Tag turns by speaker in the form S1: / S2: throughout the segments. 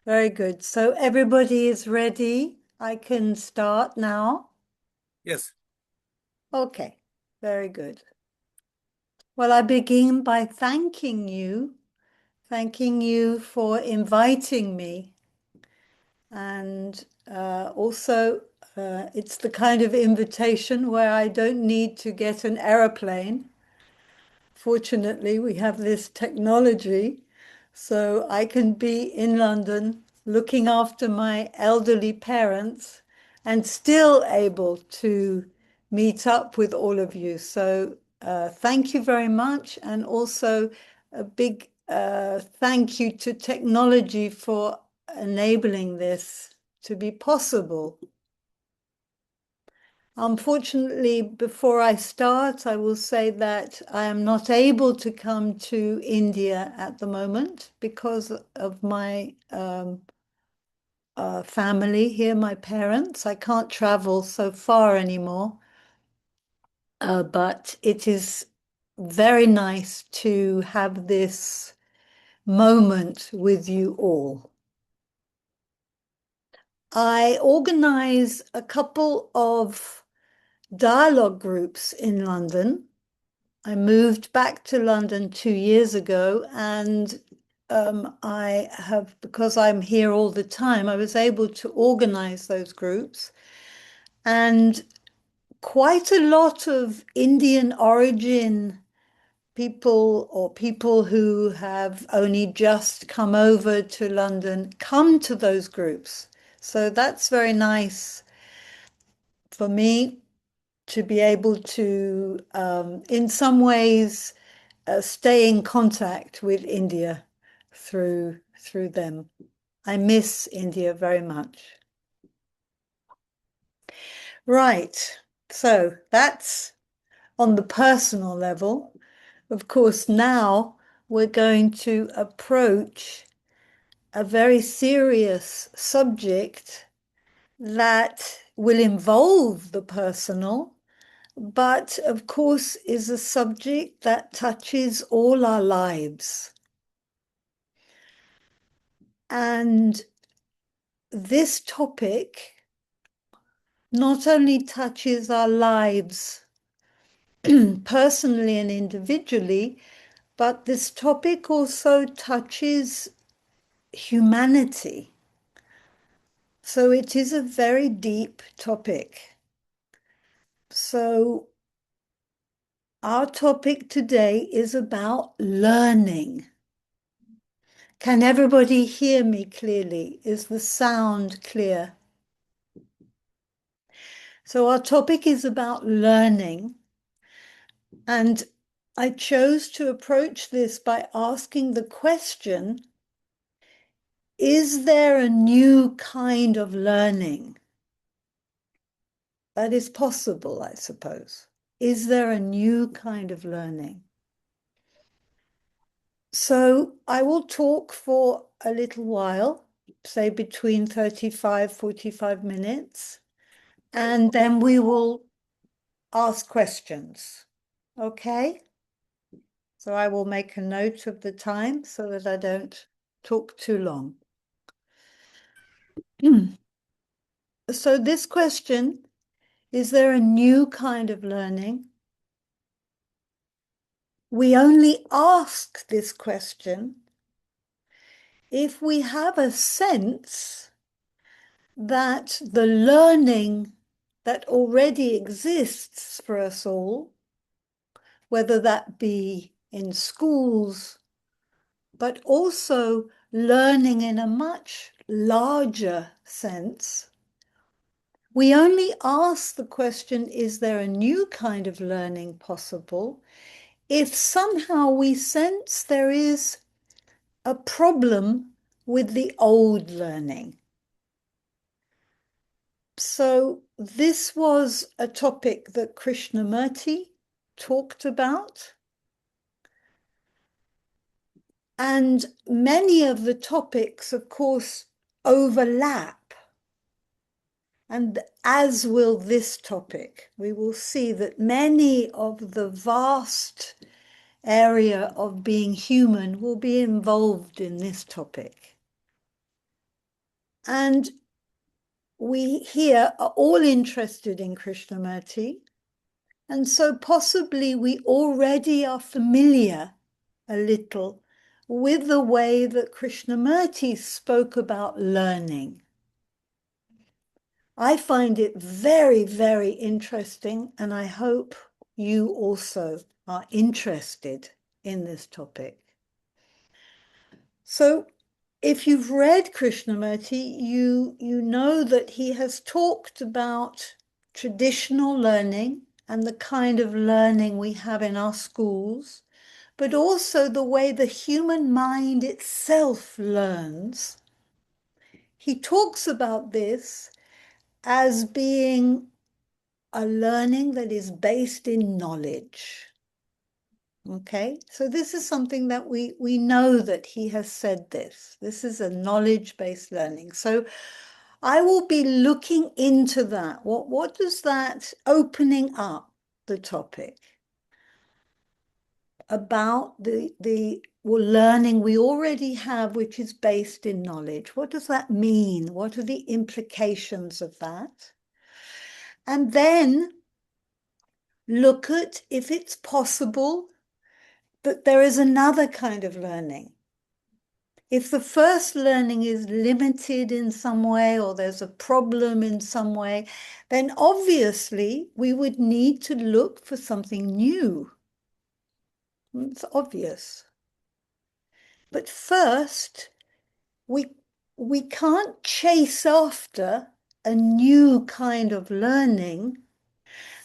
S1: Very good. So everybody is ready. I can start now.
S2: Yes.
S1: Okay, very good. Well, I begin by thanking you for inviting me. And also, it's the kind of invitation where I don't need to get an aeroplane. Fortunately, we have this technology, so I can be in London looking after my elderly parents and still able to meet up with all of you. So thank you very much. And also a big thank you to technology for enabling this to be possible. Unfortunately, before I start, I will say that I am not able to come to India at the moment because of my family here, my parents. I can't travel so far anymore, but it is very nice to have this moment with you all. I organize a couple of dialogue groups in London. I moved back to London 2 years ago, and because I'm here all the time, I was able to organize those groups. And quite a lot of Indian origin people or people who have only just come over to London come to those groups. So that's very nice for me to be able to, in some ways, stay in contact with India through them. I miss India very much. Right. So that's on the personal level. Of course, now we're going to approach a very serious subject that will involve the personal, but of course is a subject that touches all our lives. And this topic not only touches our lives personally and individually, but this topic also touches humanity. So it is a very deep topic. So our topic today is about learning. Can everybody hear me clearly? Is the sound clear? So our topic is about learning. And I chose to approach this by asking the question, is there a new kind of learning that is possible, I suppose? Is there a new kind of learning? So I will talk for a little while, say between 35, 45 minutes, and then we will ask questions. Okay? So I will make a note of the time so that I don't talk too long. So this question, is there a new kind of learning? We only ask this question if we have a sense that the learning that already exists for us all, whether that be in schools, but also learning in a much larger sense, we only ask the question, is there a new kind of learning possible, if somehow we sense there is a problem with the old learning. So this was a topic that Krishnamurti talked about. And many of the topics, of course, overlap. And as will this topic, we will see that many of the vast area of being human will be involved in this topic. And we here are all interested in Krishnamurti. And so possibly we already are familiar a little with the way that Krishnamurti spoke about learning. I find it very, very interesting, and I hope you also are interested in this topic. So if you've read Krishnamurti, you know that he has talked about traditional learning and the kind of learning we have in our schools, but also the way the human mind itself learns. He talks about this as being a learning that is based in knowledge. Okay, so this is something that we know that he has said this. This is a knowledge-based learning. So I will be looking into that. What does that opening up the topic about the learning we already have, which is based in knowledge? What does that mean? What are the implications of that? And then look at if it's possible that there is another kind of learning. If the first learning is limited in some way or there's a problem in some way, then obviously we would need to look for something new. It's obvious. But first, we can't chase after a new kind of learning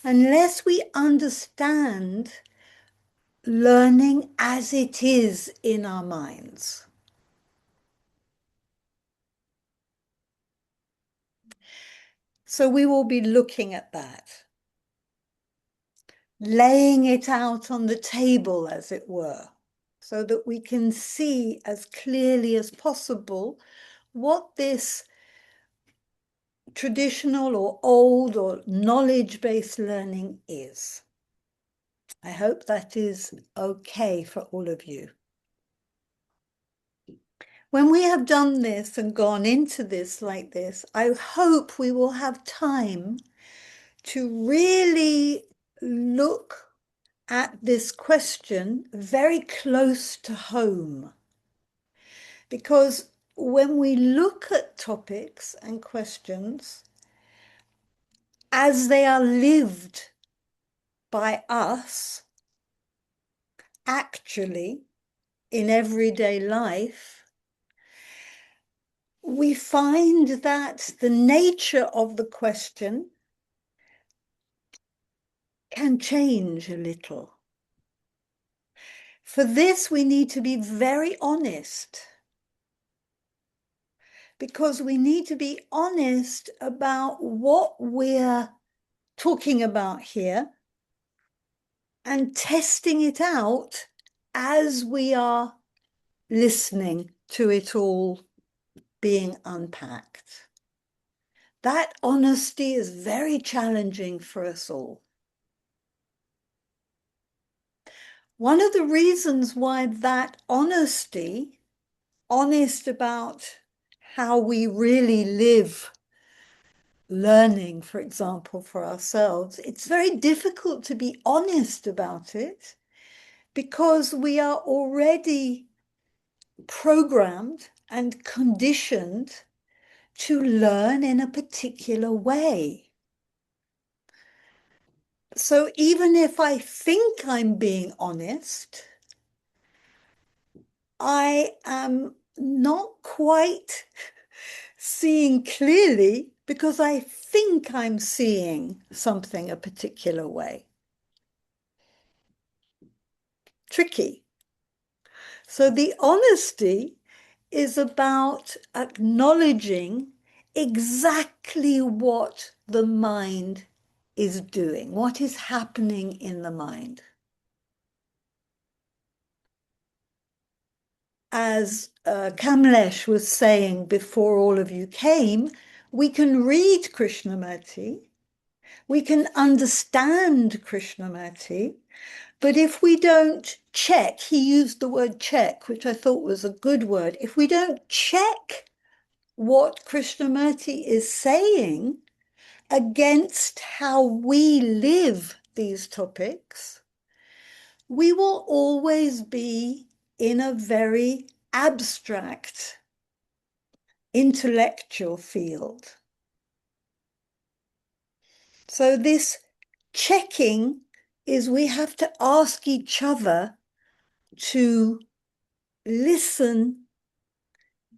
S1: unless we understand learning as it is in our minds. So we will be looking at that, laying it out on the table, as it were, so that we can see as clearly as possible what this traditional or old or knowledge-based learning is. I hope that is okay for all of you. When we have done this and gone into this like this, I hope we will have time to really look at this question very close to home. Because when we look at topics and questions as they are lived by us, actually, in everyday life, we find that the nature of the question can change a little. For this, we need to be very honest, because we need to be honest about what we're talking about here and testing it out as we are listening to it all being unpacked. That honesty is very challenging for us all. One of the reasons why that honesty, honest about how we really live learning, for example, for ourselves, it's very difficult to be honest about it because we are already programmed and conditioned to learn in a particular way. So even if I think I'm being honest, I am not quite seeing clearly because I think I'm seeing something a particular way. Tricky. So the honesty is about acknowledging exactly what the mind is doing, what is happening in the mind. As Kamlesh was saying before all of you came, we can read Krishnamurti, we can understand Krishnamurti, but if we don't check, he used the word check, which I thought was a good word, if we don't check what Krishnamurti is saying against how we live these topics, we will always be in a very abstract intellectual field. So this checking is we have to ask each other to listen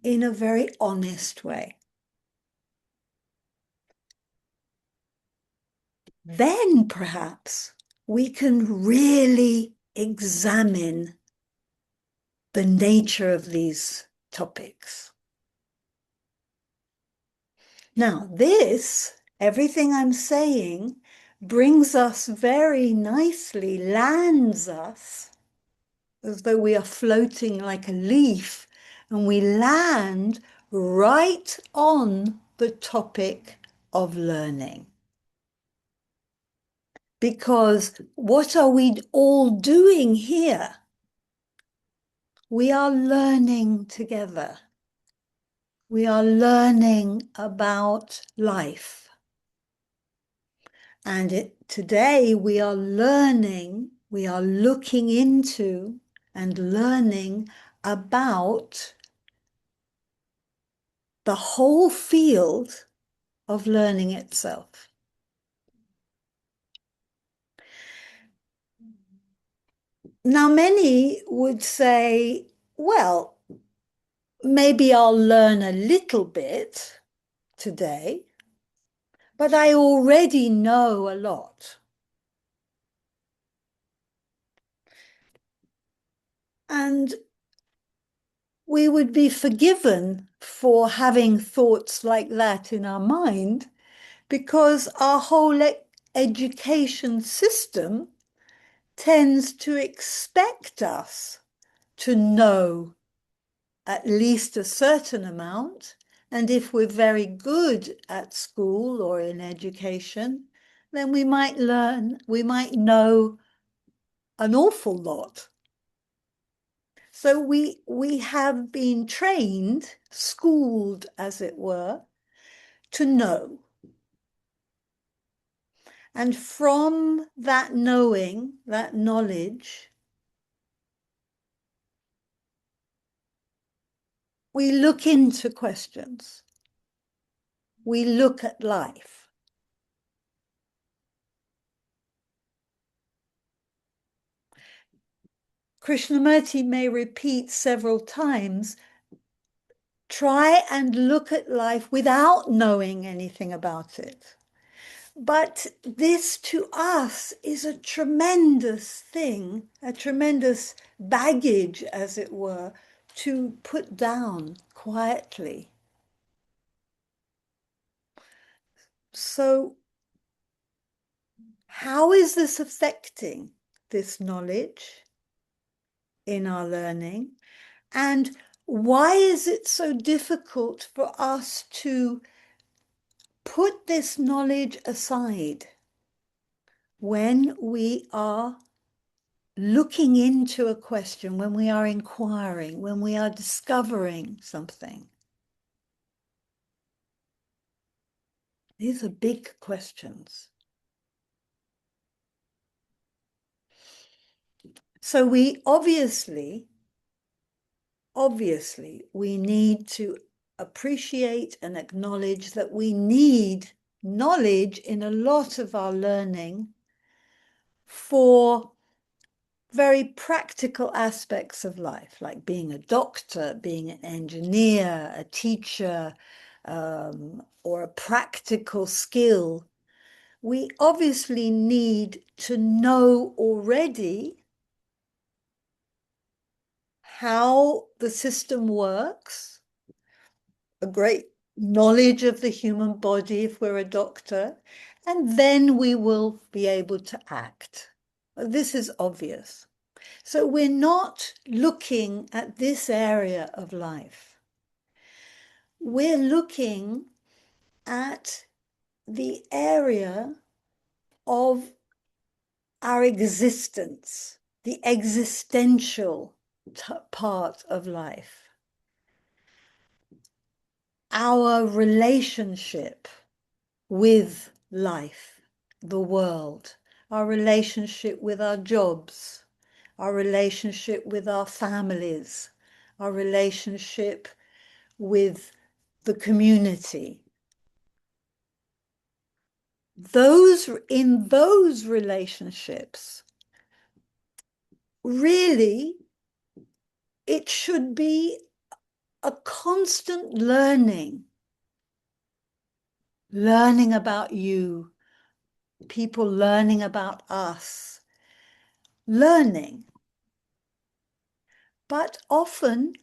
S1: in a very honest way. Then perhaps we can really examine the nature of these topics. Now, everything I'm saying, brings us very nicely, lands us as though we are floating like a leaf, and we land right on the topic of learning. Because what are we all doing here? We are learning together. We are learning about life. And today we are learning, we are looking into and learning about the whole field of learning itself. Now, many would say, well, maybe I'll learn a little bit today, but I already know a lot. And we would be forgiven for having thoughts like that in our mind, because our whole education system tends to expect us to know at least a certain amount. And if we're very good at school or in education, then we might know an awful lot. So we have been trained, schooled, as it were, to know. And from that knowing, that knowledge, we look into questions. We look at life. Krishnamurti may repeat several times, try and look at life without knowing anything about it. But this to us is a tremendous thing, a tremendous baggage, as it were, to put down quietly. So, how is this affecting this knowledge in our learning? And why is it so difficult for us to put this knowledge aside when we are looking into a question, when we are inquiring, when we are discovering something? These are big questions. So we obviously, we need to appreciate and acknowledge that we need knowledge in a lot of our learning for very practical aspects of life, like being a doctor, being an engineer, a teacher, or a practical skill. We obviously need to know already how the system works, a great knowledge of the human body if we're a doctor, and then we will be able to act. This is obvious. So we're not looking at this area of life. We're looking at the area of our existence, the existential part of life. our relationship with life, the world, our relationship with our jobs, our relationship with our families, our relationship with the community. In those relationships, really, it should be a constant learning about you, people learning about us, learning. But often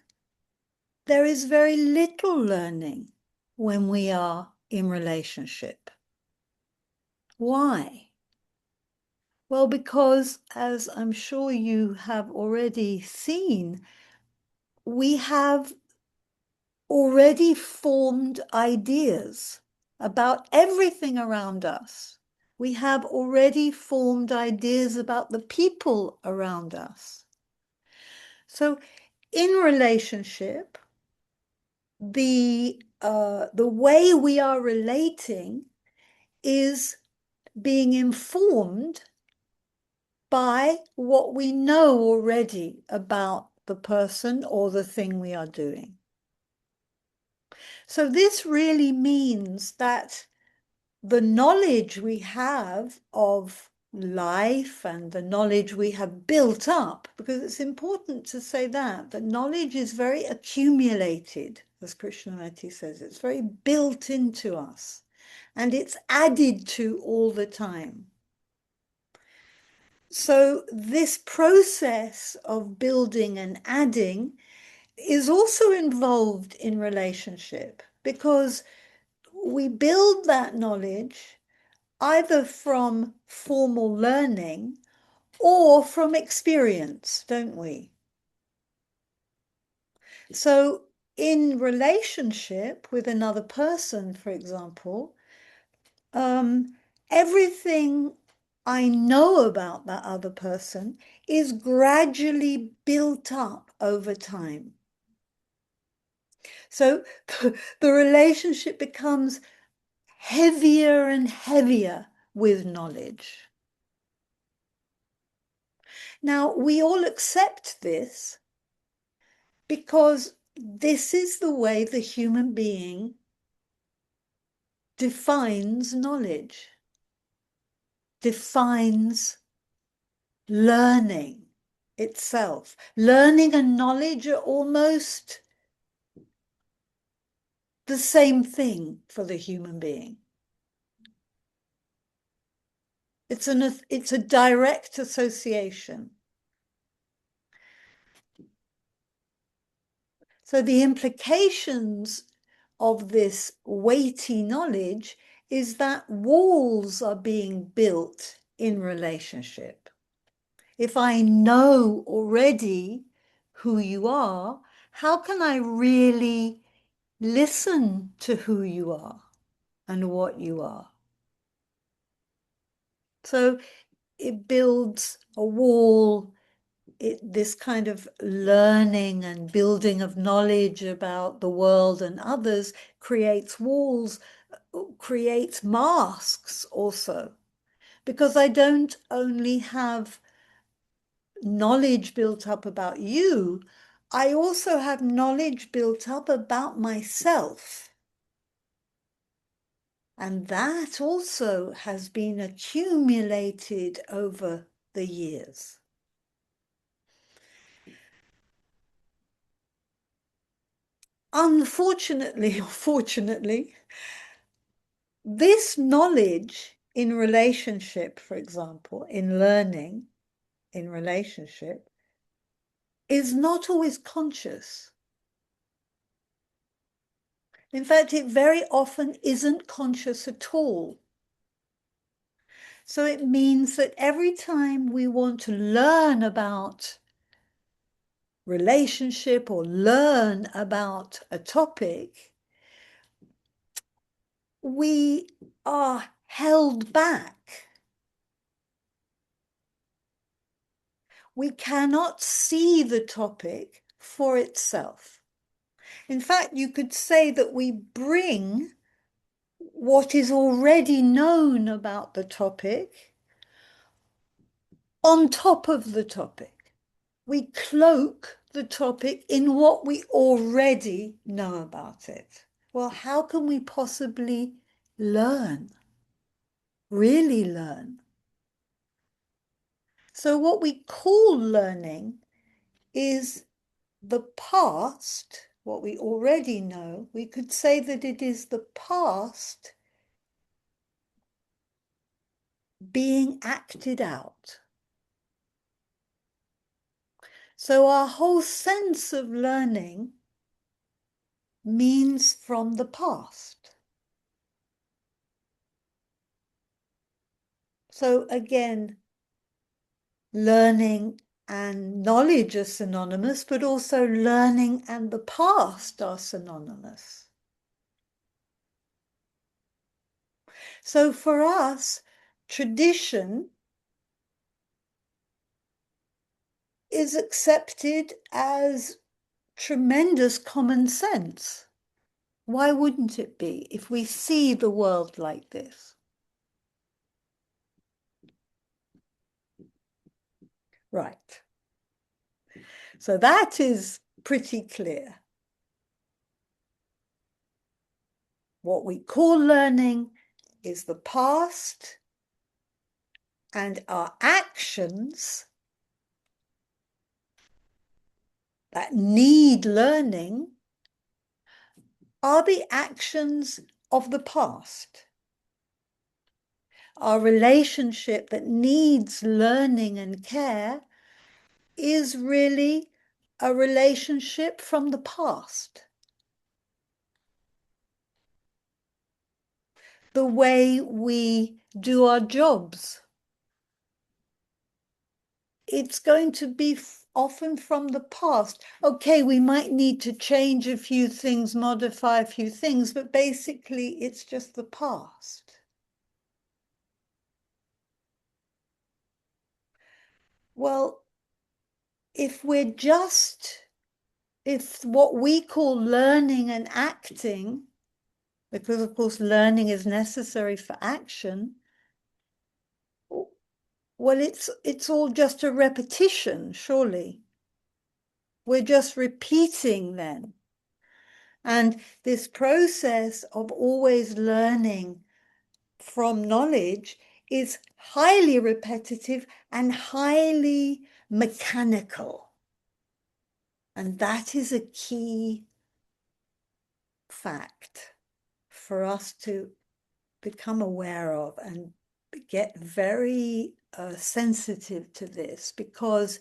S1: there is very little learning when we are in relationship. Why? Well, because, as I'm sure you have already seen, we have already formed ideas about everything around us. We have already formed ideas about the people around us. So in relationship, the way we are relating is being informed by what we know already about the person or the thing we are doing. So this really means that the knowledge we have of life and the knowledge we have built up, because it's important to say that knowledge is very accumulated, as Krishnamurti says, it's very built into us and it's added to all the time. So this process of building and adding is also involved in relationship, because we build that knowledge either from formal learning or from experience, don't we? So in relationship with another person, for example, everything I know about that other person is gradually built up over time. So the relationship becomes heavier and heavier with knowledge. Now, we all accept this because this is the way the human being defines knowledge, defines learning itself. Learning and knowledge are almost the same thing for the human being. It's a direct association. So the implications of this weighty knowledge is that walls are being built in relationship. If I know already who you are, how can I really listen to who you are and what you are? So it builds a wall. This kind of learning and building of knowledge about the world and others creates walls, creates masks also, because I don't only have knowledge built up about you, I also have knowledge built up about myself. And that also has been accumulated over the years. Unfortunately or fortunately, this knowledge in relationship, for example, in learning in relationship, is not always conscious. In fact, it very often isn't conscious at all. So it means that every time we want to learn about relationship or learn about a topic, we are held back. We cannot see the topic for itself. In fact, you could say that we bring what is already known about the topic on top of the topic. We cloak the topic in what we already know about it. Well, how can we possibly learn, really learn? So what we call learning is the past, what we already know. We could say that it is the past being acted out. So our whole sense of learning means from the past. So again, learning and knowledge are synonymous, but also learning and the past are synonymous. So for us, tradition is accepted as tremendous common sense. Why wouldn't it be if we see the world like this? Right. So that is pretty clear. What we call learning is the past, and our actions that need learning are the actions of the past. Our relationship that needs learning and care is really a relationship from the past. The way we do our jobs, it's going to be often from the past. Okay, we might need to change a few things, modify a few things, but basically it's just the past. Well, if what we call learning and acting, because of course learning is necessary for action, well, it's all just a repetition, surely. We're just repeating then. And this process of always learning from knowledge is highly repetitive and highly mechanical. And that is a key fact for us to become aware of and get very sensitive to this, because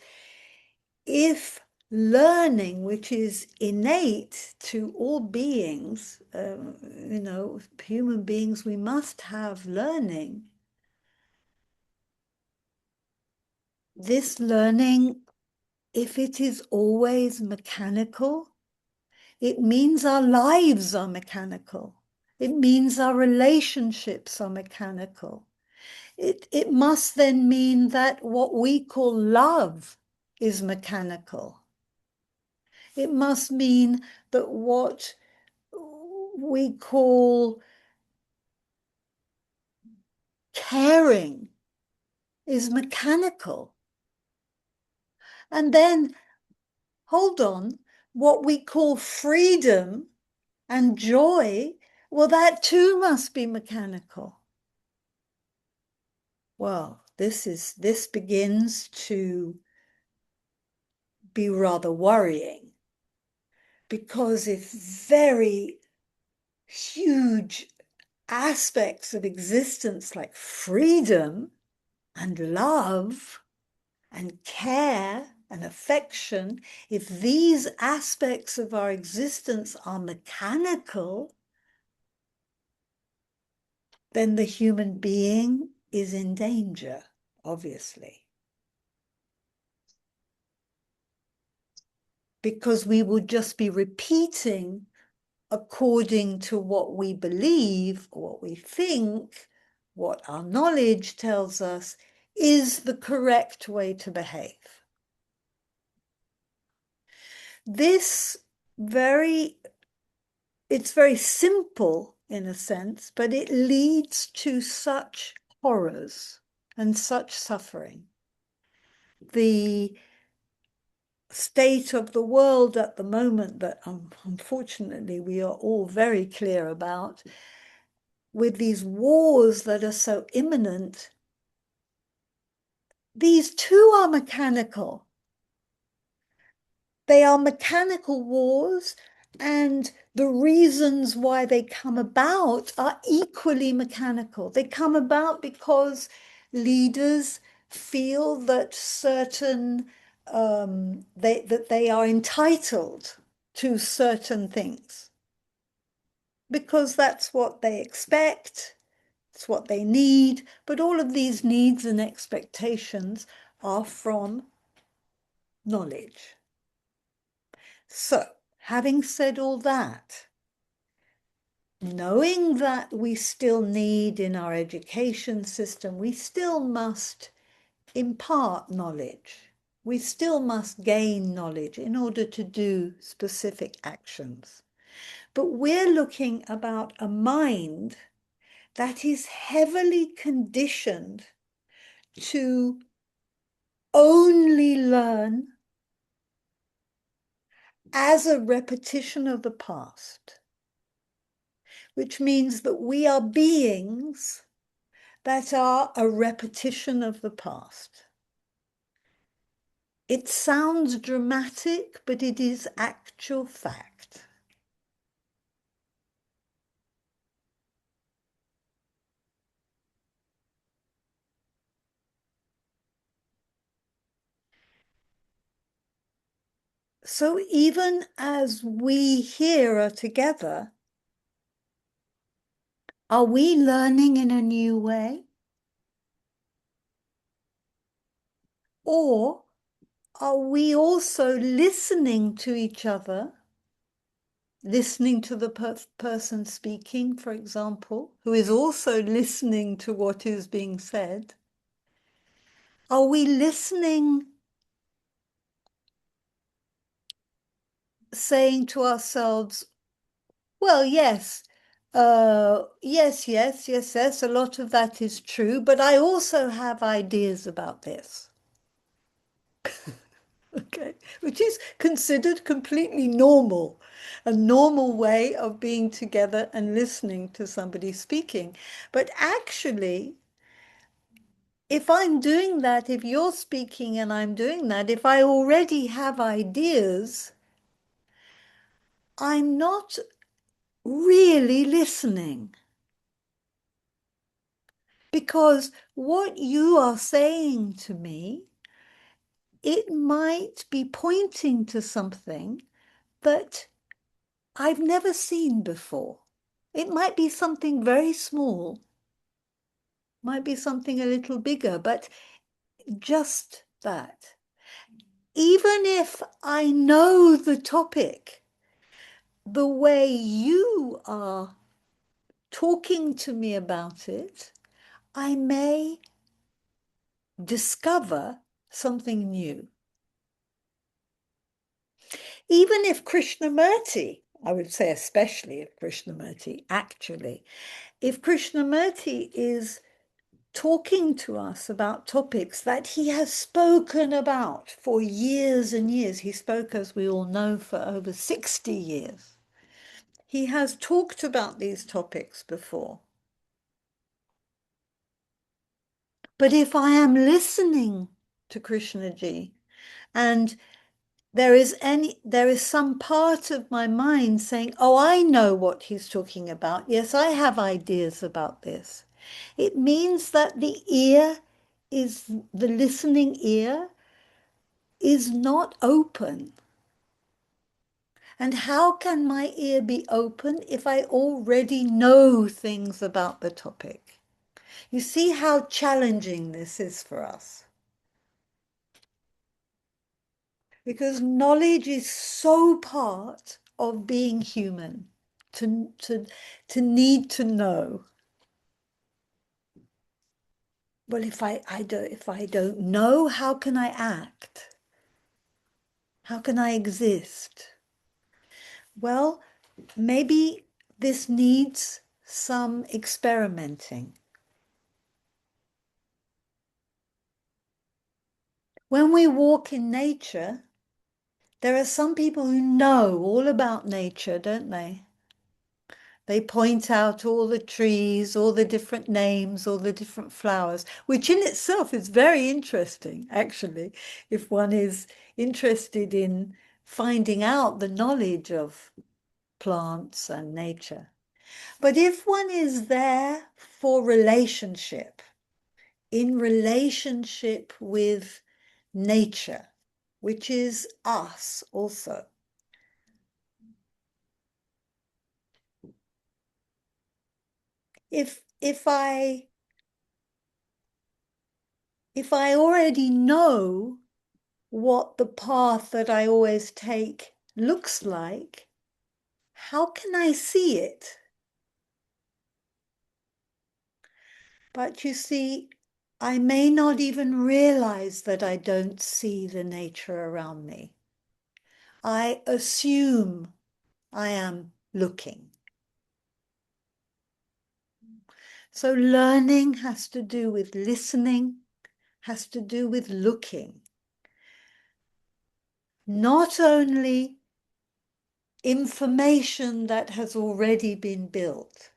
S1: if learning, which is innate to all beings, human beings, we must have learning. This learning, if it is always mechanical, it means our lives are mechanical. It means our relationships are mechanical. It must then mean that what we call love is mechanical. It must mean that what we call caring is mechanical. And then, hold on, what we call freedom and joy, well, that too must be mechanical. Well, this begins to be rather worrying, because if very huge aspects of existence like freedom and love and care and affection, if these aspects of our existence are mechanical, then the human being is in danger, obviously. Because we would just be repeating according to what we believe, what we think, what our knowledge tells us is the correct way to behave. This very it's very simple in a sense, but it leads to such horrors and such suffering. The state of the world at the moment that unfortunately we are all very clear about, with these wars that are so imminent, these too are mechanical. They are mechanical wars, and the reasons why they come about are equally mechanical. They come about because leaders feel that that they are entitled to certain things because that's what they expect, it's what they need. But all of these needs and expectations are from knowledge. So, having said all that, knowing that we still need in our education system, we still must impart knowledge. We still must gain knowledge in order to do specific actions. But we're looking about a mind that is heavily conditioned to only learn as a repetition of the past, which means that we are beings that are a repetition of the past. It sounds dramatic, but it is actual fact. So even as we here are together, are we learning in a new way? Or are we also listening to each other, listening to the person speaking, for example, who is also listening to what is being said? Are we listening, saying to ourselves, well, yes, yes, a lot of that is true, but I also have ideas about this. Okay, which is considered completely normal, a normal way of being together and listening to somebody speaking. But actually, if I'm doing that, if you're speaking and I'm doing that, if I already have ideas, I'm not really listening. Because what you are saying to me, it might be pointing to something that I've never seen before. It might be something very small, might be something a little bigger, but just that. Even if I know the topic, the way you are talking to me about it, I may discover something new. Even if Krishnamurti, I would say especially if Krishnamurti, actually, if Krishnamurti is talking to us about topics that he has spoken about for years and years, he spoke, as we all know, for over 60 years. He has talked about these topics before. But if I am listening to Krishnaji and there is some part of my mind saying, oh, I know what he's talking about. Yes, I have ideas about this. It means that the listening ear is not open. And how can my ear be open if I already know things about the topic? You see how challenging this is for us. Because knowledge is so part of being human, to need to know. Well, if I don't know, how can I act? How can I exist? Well, maybe this needs some experimenting. When we walk in nature, there are some people who know all about nature, don't they? They point out all the trees, all the different names, all the different flowers, which in itself is very interesting, actually, if one is interested in finding out the knowledge of plants and nature. But if one is there for relationship, in relationship with nature, which is us also, if I already know what the path that I always take looks like, how can I see it? But you see, I may not even realize that I don't see the nature around me. I assume I am looking. So learning has to do with listening, has to do with looking. Not only information that has already been built,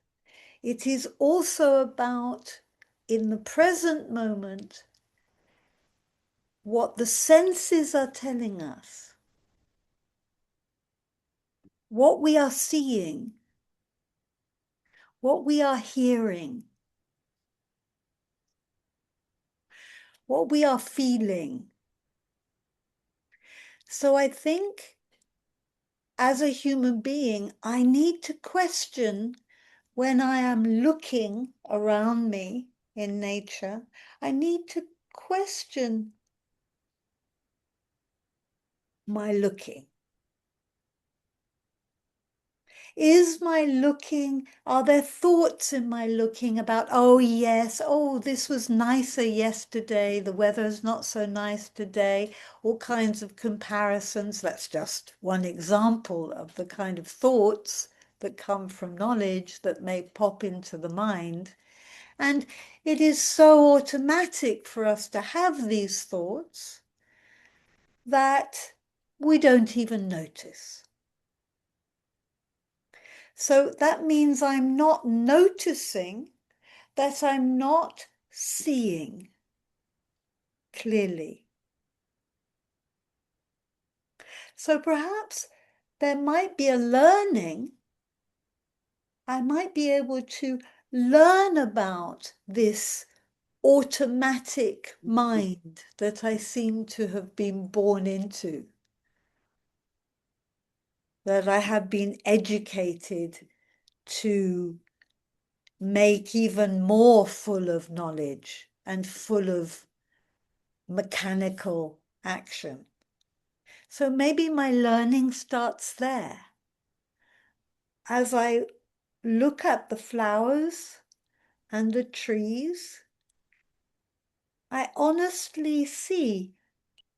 S1: it is also about, in the present moment, what the senses are telling us, what we are seeing, what we are hearing, what we are feeling. So I think as a human being, I need to question when I am looking around me in nature, I need to question my looking. Is my looking, are there thoughts in my looking about, oh yes, oh this was nicer yesterday, the weather's not so nice today, all kinds of comparisons. That's just one example of the kind of thoughts that come from knowledge that may pop into the mind. And it is so automatic for us to have these thoughts that we don't even notice. So that means I'm not noticing that I'm not seeing clearly. So perhaps there might be a learning. I might be able to learn about this automatic mind that I seem to have been born into, that I have been educated to make even more full of knowledge and full of mechanical action. So maybe my learning starts there. As I look at the flowers and the trees, I honestly see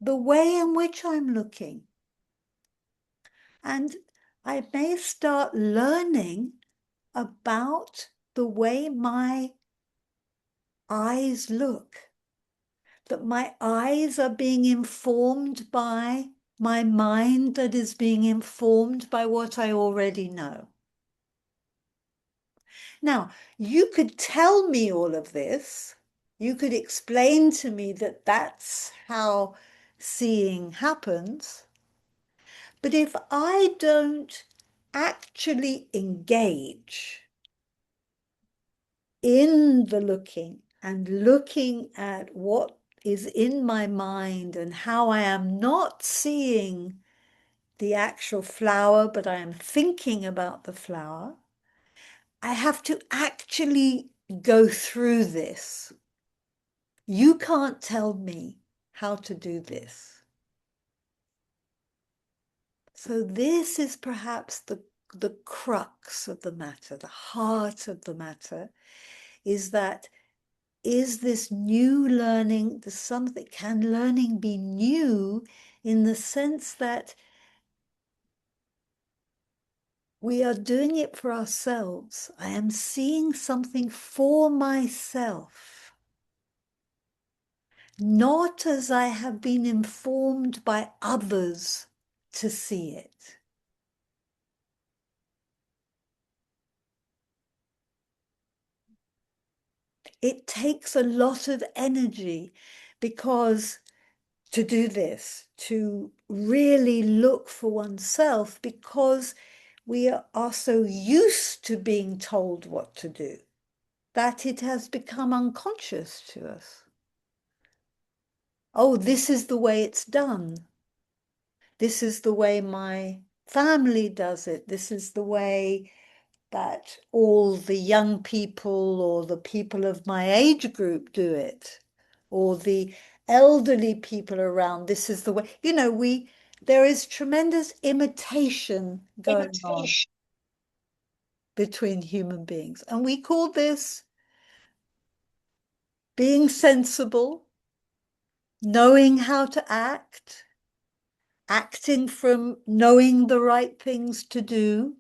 S1: the way in which I'm looking. And I may start learning about the way my eyes look, that my eyes are being informed by my mind that is being informed by what I already know. Now, you could tell me all of this. You could explain to me that that's how seeing happens. But if I don't actually engage in the looking and looking at what is in my mind and how I am not seeing the actual flower, but I am thinking about the flower, I have to actually go through this. You can't tell me how to do this. So this is perhaps the crux of the matter, the heart of the matter, is that is this new learning, can learning be new in the sense that we are doing it for ourselves. I am seeing something for myself, not as I have been informed by others to see it. It takes a lot of energy because to do this, to really look for oneself, because we are so used to being told what to do that it has become unconscious to us. Oh, this is the way it's done. This is the way my family does it. This is the way that all the young people or the people of my age group do it, or the elderly people around. This is the way, there is tremendous imitation going on between human beings. And we call this being sensible, knowing how to act, acting from knowing the right things to do.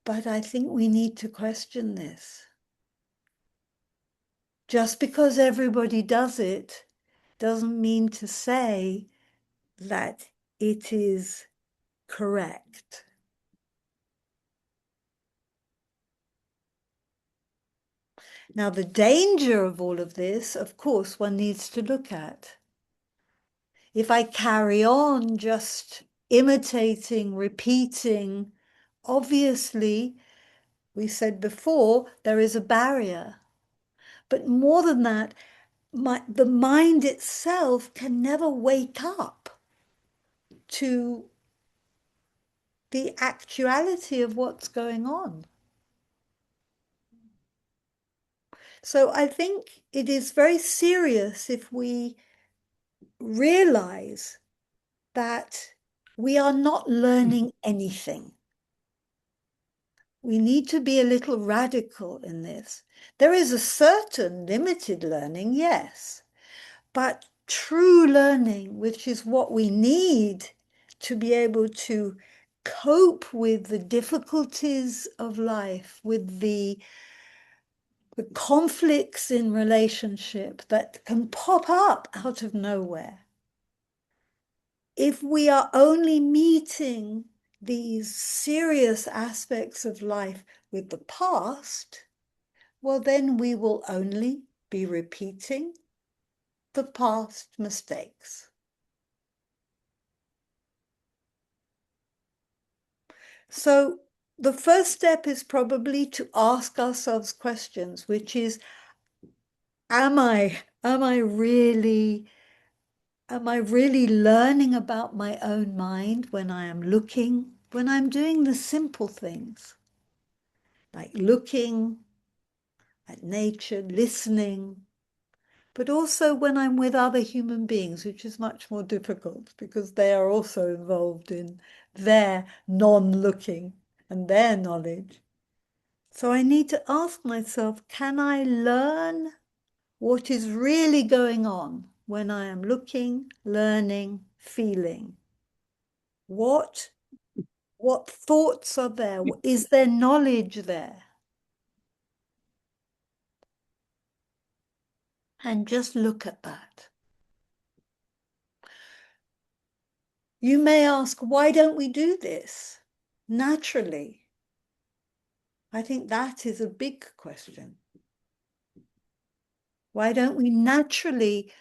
S1: But I think we need to question this. Just because everybody does it doesn't mean to say that it is correct. Now, the danger of all of this, of course, one needs to look at. If I carry on just imitating, repeating, obviously, we said before, there is a barrier. But more than that, the mind itself can never wake up to the actuality of what's going on. So I think it is very serious if we realize that we are not learning anything. We need to be a little radical in this. There is a certain limited learning, yes, but true learning, which is what we need to be able to cope with the difficulties of life, with the conflicts in relationship that can pop up out of nowhere. If we are only meeting these serious aspects of life with the past, well, then we will only be repeating the past mistakes. So the first step is probably to ask ourselves questions, which is, am I really learning about my own mind when I am looking, when I'm doing the simple things, like looking at nature, listening, but also when I'm with other human beings, which is much more difficult because they are also involved in their non-looking and their knowledge. So I need to ask myself, can I learn what is really going on when I am looking, learning, feeling? What thoughts are there? Is there knowledge there? And just look at that. You may ask, why don't we do this naturally? I think that is a big question. Why don't we naturally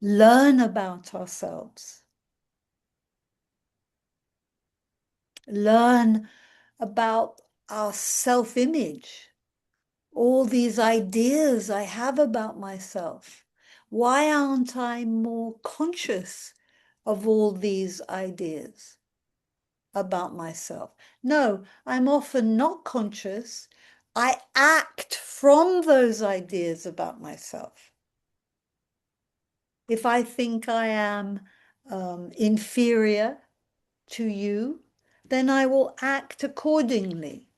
S1: learn about ourselves? Learn about our self-image, all these ideas I have about myself. Why aren't I more conscious of all these ideas about myself? No, I'm often not conscious. I act from those ideas about myself. If I think I am inferior to you, then I will act accordingly.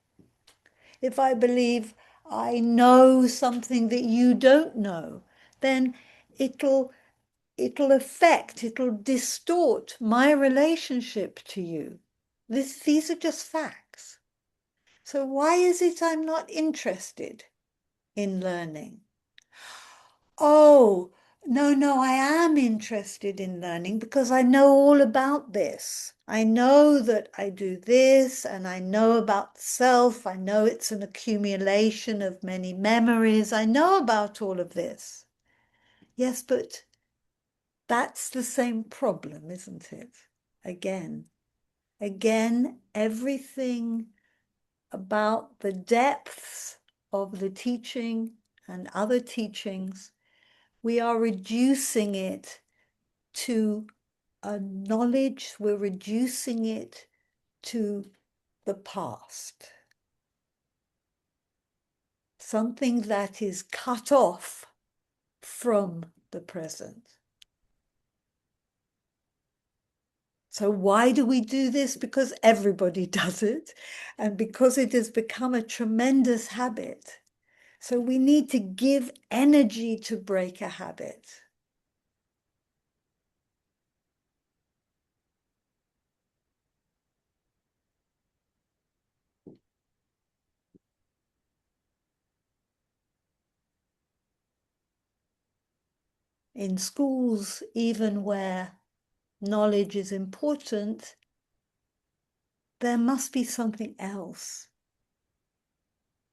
S1: If I believe I know something that you don't know, then it'll distort my relationship to you. These are just facts. So why is it I'm not interested in learning? Oh, no, I am interested in learning because I know all about this. I know that I do this and I know about self. I know it's an accumulation of many memories. I know about all of this. Yes, but that's the same problem, isn't it? Again, everything about the depths of the teaching and other teachings, we are reducing it to a knowledge, we're reducing it to the past, something that is cut off from the present. So why do we do this? Because everybody does it, and because it has become a tremendous habit. So we need to give energy to break a habit. In schools, even where knowledge is important, there must be something else.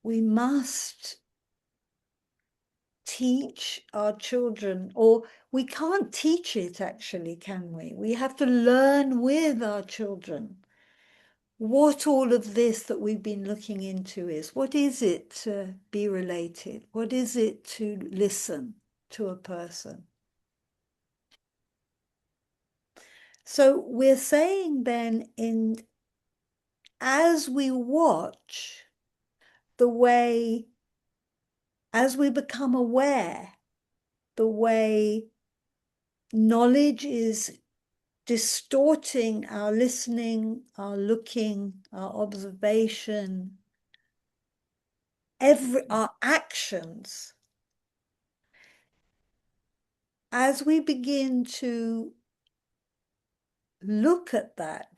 S1: We must teach our children, or we can't teach it actually, can we? We have to learn with our children what all of this that we've been looking into is. What is it to be related? What is it to listen to a person? So we're saying then, as we watch the way, as we become aware, the way knowledge is distorting our listening, our looking, our observation, our actions, as we begin to look at that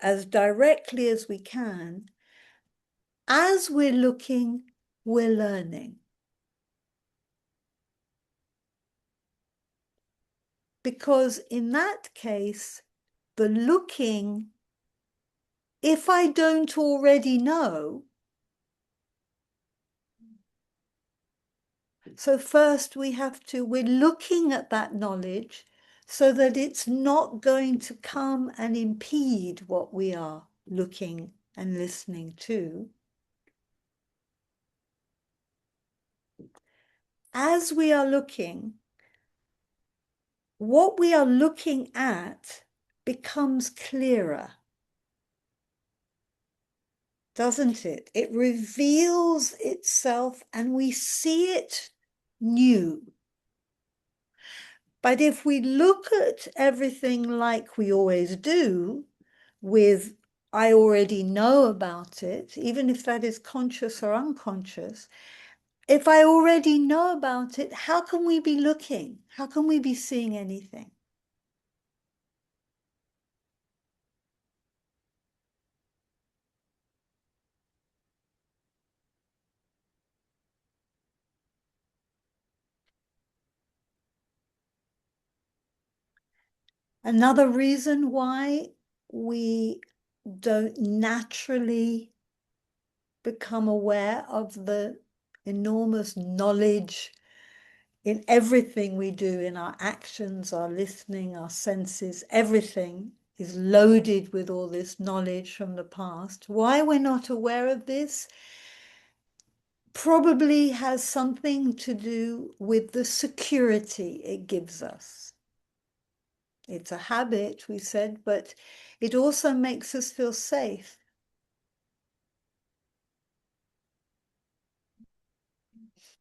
S1: as directly as we can, as we're looking, we're learning. Because in that case, the looking, if I don't already know, so first we're looking at that knowledge so that it's not going to come and impede what we are looking and listening to. As we are looking, what we are looking at becomes clearer, doesn't it? It reveals itself and we see it new. But if we look at everything like we always do, with I already know about it, even if that is conscious or unconscious, if I already know about it, how can we be looking? How can we be seeing anything? Another reason why we don't naturally become aware of the enormous knowledge in everything we do, in our actions, our listening, our senses, everything is loaded with all this knowledge from the past. Why we're not aware of this probably has something to do with the security it gives us. It's a habit, we said, but it also makes us feel safe.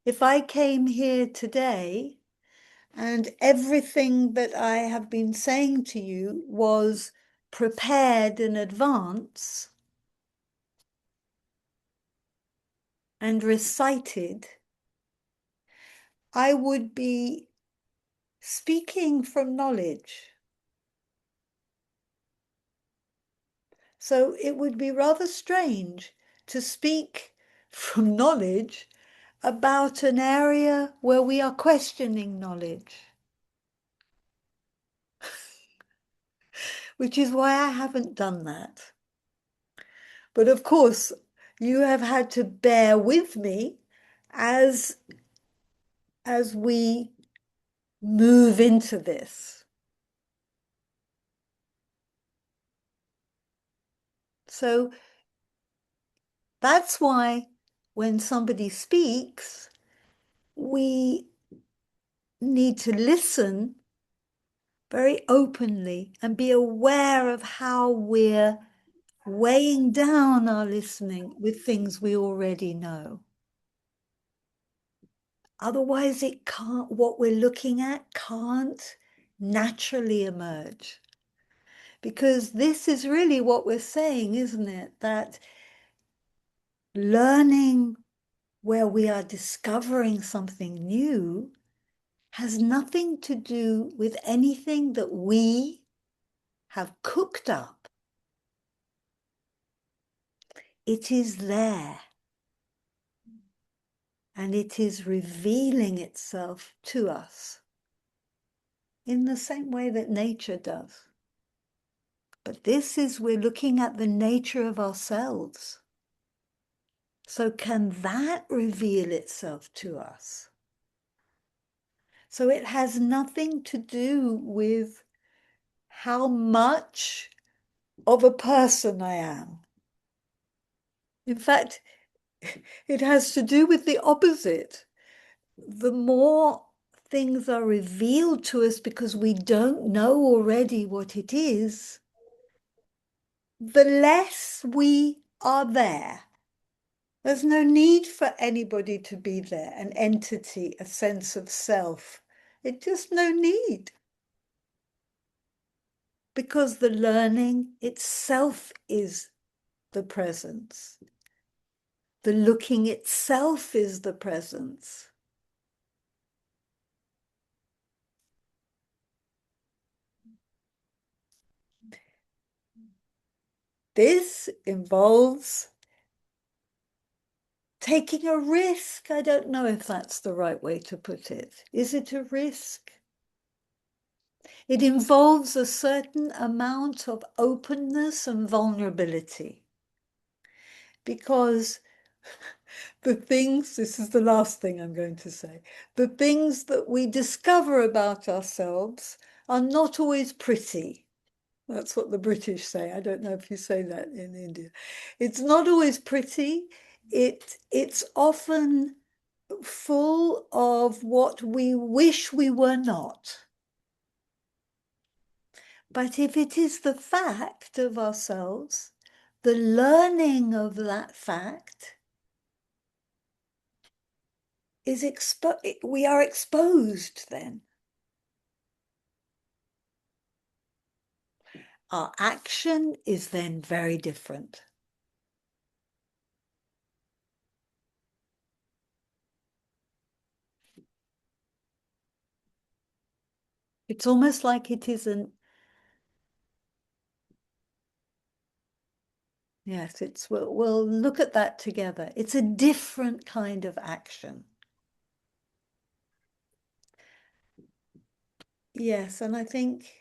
S1: If I came here today and everything that I have been saying to you was prepared in advance and recited, I would be speaking from knowledge. So it would be rather strange to speak from knowledge about an area where we are questioning knowledge, which is why I haven't done that. But of course, you have had to bear with me as we move into this. So that's why when somebody speaks, we need to listen very openly and be aware of how we're weighing down our listening with things we already know. Otherwise, it can't, what we're looking at can't naturally emerge. Because this is really what we're saying, isn't it? That learning where we are discovering something new has nothing to do with anything that we have cooked up. It is there. And it is revealing itself to us in the same way that nature does. But this is, we're looking at the nature of ourselves. So can that reveal itself to us? So it has nothing to do with how much of a person I am. In fact, it has to do with the opposite. The more things are revealed to us because we don't know already what it is, the less we are there. There's no need for anybody to be there, an entity, a sense of self. It's just no need. Because the learning itself is the presence. The looking itself is the presence. This involves taking a risk. I don't know if that's the right way to put it. Is it a risk? It involves a certain amount of openness and vulnerability. Because the things, this is the last thing I'm going to say, the things that we discover about ourselves are not always pretty. That's what the British say. I don't know if you say that in India. It's not always pretty. It's often full of what we wish we were not. But if it is the fact of ourselves, the learning of that fact is we are exposed then. Our action is then very different. It's almost like it isn't. Yes, we'll look at that together. It's a different kind of action. Yes, and I think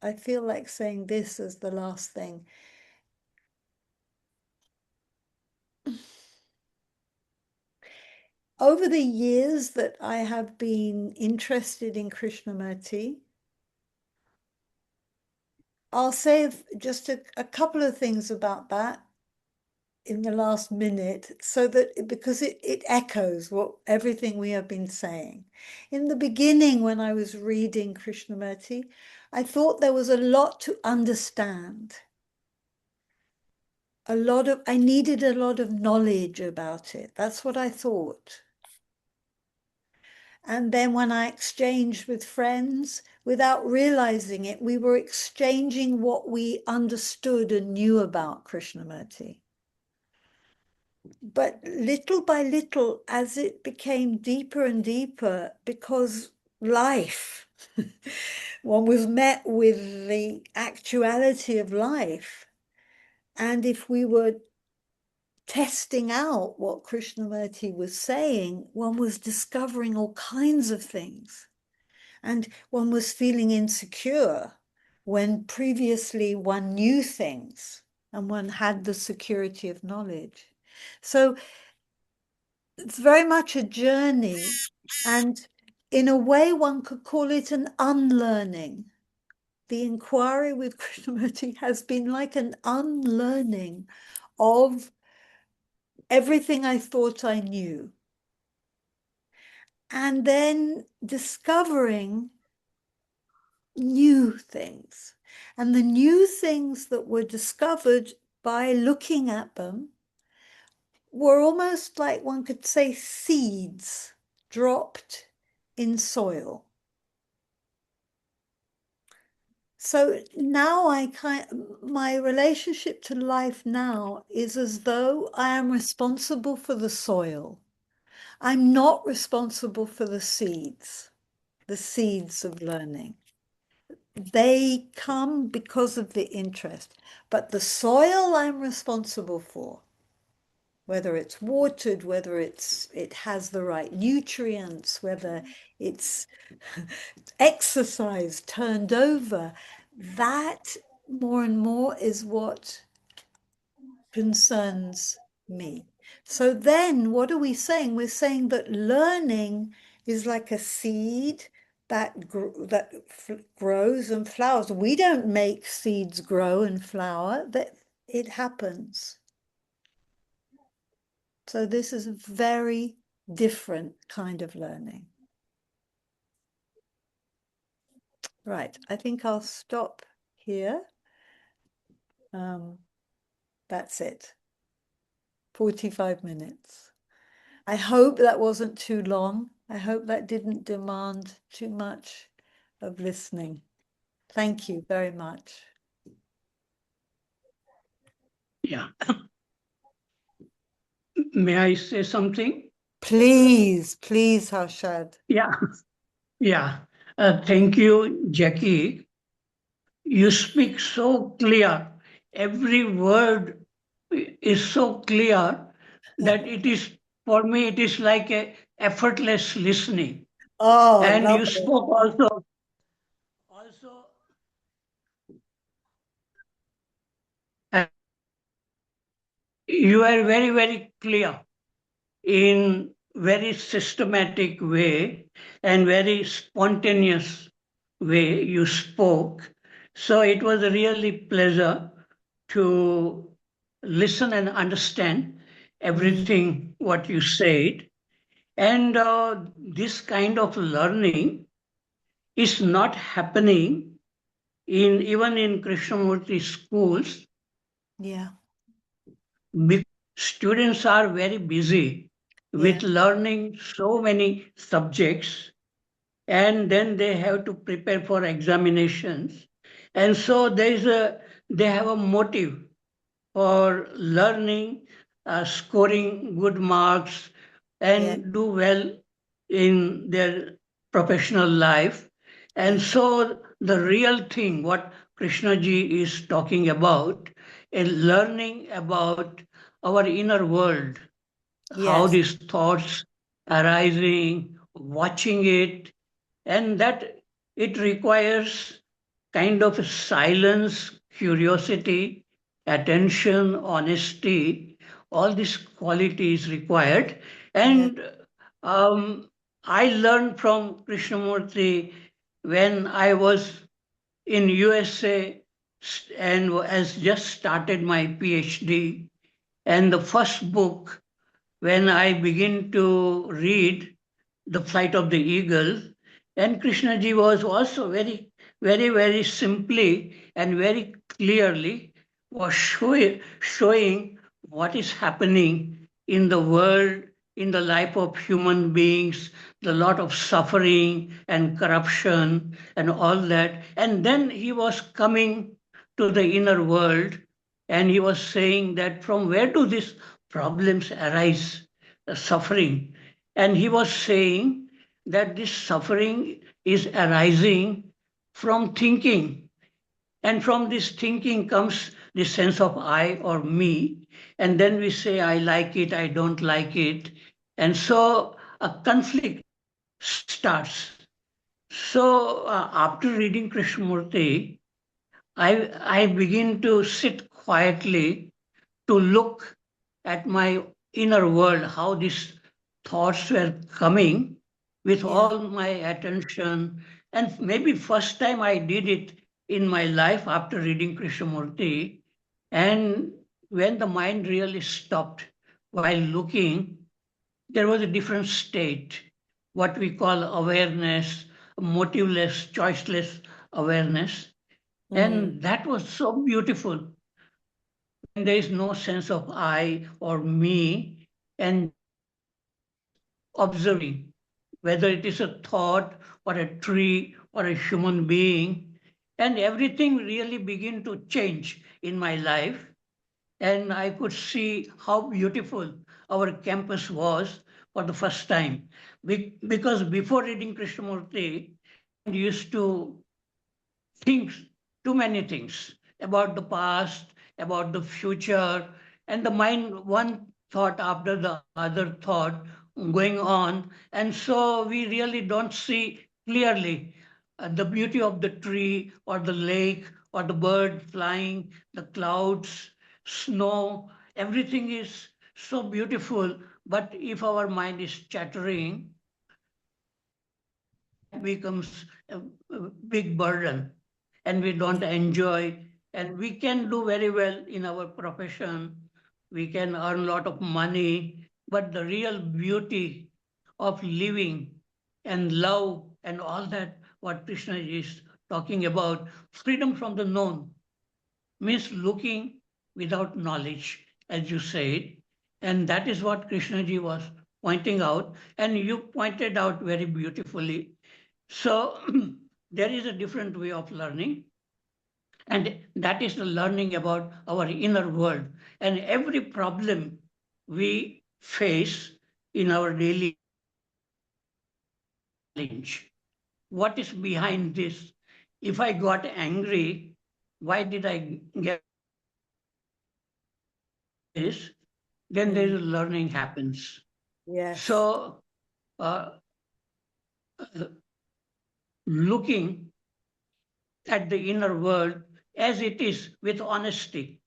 S1: I feel like saying this as the last thing. Over the years that I have been interested in Krishnamurti, I'll say just a couple of things about that in the last minute, so that because it echoes everything we have been saying. In the beginning, when I was reading Krishnamurti, I thought there was a lot to understand. I needed a lot of knowledge about it. That's what I thought. And then when I exchanged with friends, without realizing it, we were exchanging what we understood and knew about Krishnamurti. But little by little, as it became deeper and deeper, because life, one was met with the actuality of life, And if we were testing out what Krishnamurti was saying, one was discovering all kinds of things. And one was feeling insecure when previously one knew things and one had the security of knowledge. So it's very much a journey. And in a way, one could call it an unlearning. The inquiry with Krishnamurti has been like an unlearning of everything I thought I knew. And then discovering new things. And the new things that were discovered by looking at them were almost like one could say seeds dropped in soil. So now my relationship to life now is as though I am responsible for the soil. I'm not responsible for the seeds of learning. They come because of the interest, but the soil I'm responsible for, whether it's watered, whether it has the right nutrients, whether it's exercised, turned over, that more and more is what concerns me. So then what are we saying? We're saying that learning is like a seed that grows and flowers. We don't make seeds grow and flower, that it happens. So this is a very different kind of learning. Right, I think I'll stop here. That's it. 45 minutes. I hope that wasn't too long. I hope that didn't demand too much of listening. Thank you very much.
S2: Yeah. May I say something?
S1: Please, Harshad.
S2: Yeah. Thank you, Jackie. You speak so clear. Every word is so clear that it is, for me, it is like a effortless listening.
S1: Oh,
S2: And you
S1: lovely.
S2: spoke also, you are very, very clear in very systematic way and very spontaneous way you spoke. So it was a really pleasure to listen and understand everything what you said. And this kind of learning is not happening in even in Krishnamurti schools.
S1: Yeah.
S2: Students are very busy with learning so many subjects, and then they have to prepare for examinations, and so they have a motive for learning, scoring good marks, and do well in their professional life. And so the real thing, what Krishna ji is talking about, is learning about our inner world, how these thoughts arising, watching it, and that it requires kind of silence, curiosity, attention, honesty, all these qualities required. And I learned from Krishnamurti when I was in USA and has just started my PhD. And the first book, when I begin to read The Flight of the Eagle, and Krishnaji was also very, very, very simply and very clearly was showing what is happening in the world, in the life of human beings, the lot of suffering and corruption and all that. And then he was coming to the inner world, and he was saying that from where do these problems arise, the suffering? And he was saying that this suffering is arising from thinking. And from this thinking comes the sense of I or me, and then we say, I like it, I don't like it. And so a conflict starts. So after reading Krishnamurti, I begin to sit quietly to look at my inner world, how these thoughts were coming with
S1: Yeah.
S2: all my attention. And maybe first time I did it in my life after reading Krishnamurti. And when the mind really stopped while looking, there was a different state, what we call awareness, motiveless, choiceless awareness. And that was so beautiful when there is no sense of I or me, and just observing whether it is a thought or a tree or a human being. And everything really began to change in my life. And I could see how beautiful our campus was for the first time. Because before reading Krishnamurti, mind used to things, too many things about the past, about the future, and the mind, one thought after the other thought going on. And so we really don't see clearly the beauty of the tree or the lake or the bird flying, the clouds, snow. Everything is so beautiful. But if our mind is chattering, that becomes a big burden and we don't enjoy. And we can do very well in our profession, we can earn a lot of money, but the real beauty of living and love and all that what Krishna is talking about, freedom from the known, means looking without knowledge, as you said. And that is what Krishnaji was pointing out, and you pointed out very beautifully. So there is a different way of learning, and that is the learning about our inner world. And every problem we face in our daily challenge, what is behind this? If I got angry, why did I get this? Then there is learning happens.
S1: Yes.
S2: So looking at the inner world as it is with honesty.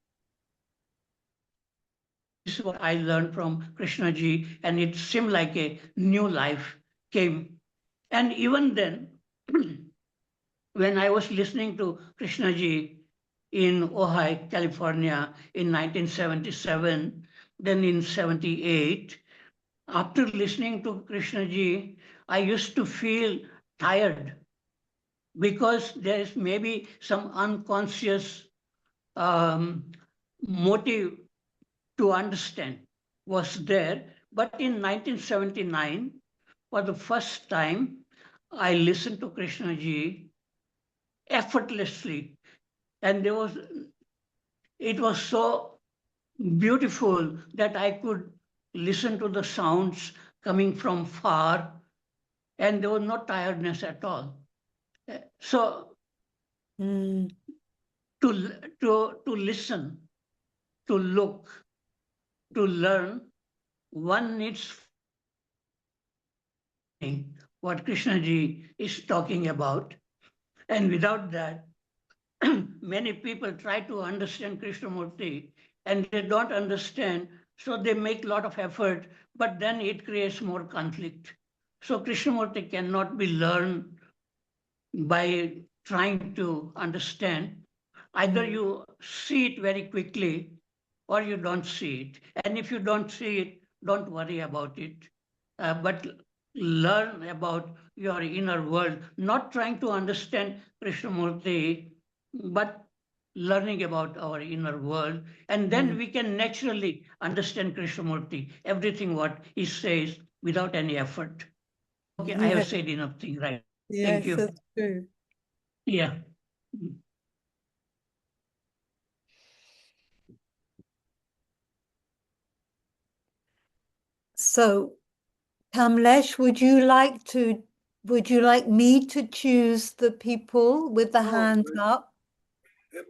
S2: This is what I learned from Krishna ji, and it seemed like a new life came. And even then, when I was listening to Krishna ji in Ojai, California in 1977, then in 78, after listening to Krishna ji, I used to feel tired because there is maybe some unconscious motive to understand was there. But in 1979, for the first time, I listened to Krishna ji effortlessly. And it was so beautiful that I could listen to the sounds coming from far, and there was no tiredness at all. So to listen, to look, to learn, one needs what Krishna ji is talking about. And without that, many people try to understand Krishnamurti and they don't understand, so they make a lot of effort, but then it creates more conflict. So Krishnamurti cannot be learned by trying to understand. Either you see it very quickly or you don't see it. And if you don't see it, don't worry about it. But learn about your inner world, not trying to understand Krishnamurti, but learning about our inner world. And then we can naturally understand Krishnamurti, everything what he says without any effort. Okay, I have said enough thing, right? Thank
S1: Yes,
S2: you.
S1: that's true.
S2: Yeah.
S1: So, Kamlesh, would you like me to choose the people with the
S3: No,
S1: hands up?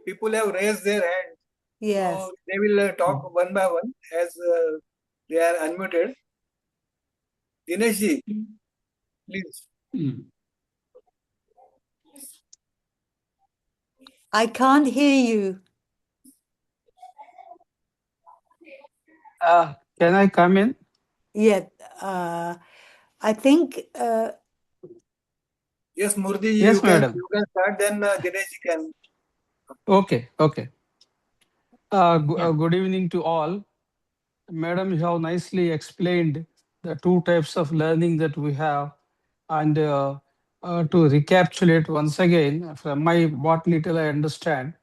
S3: people have raised their hand.
S1: Yes.
S3: So they will talk one by one as they are unmuted. Dinesh ji, please.
S1: I can't hear you.
S4: Can I come in?
S1: Yeah. I think.
S3: Yes, Murthy ji,
S4: Yes, madam.
S3: you can start. Then Dinesh ji can.
S4: Okay. Good evening to all. Madam, you have nicely explained the two types of learning that we have. And to recapitulate once again, from my what little I understand,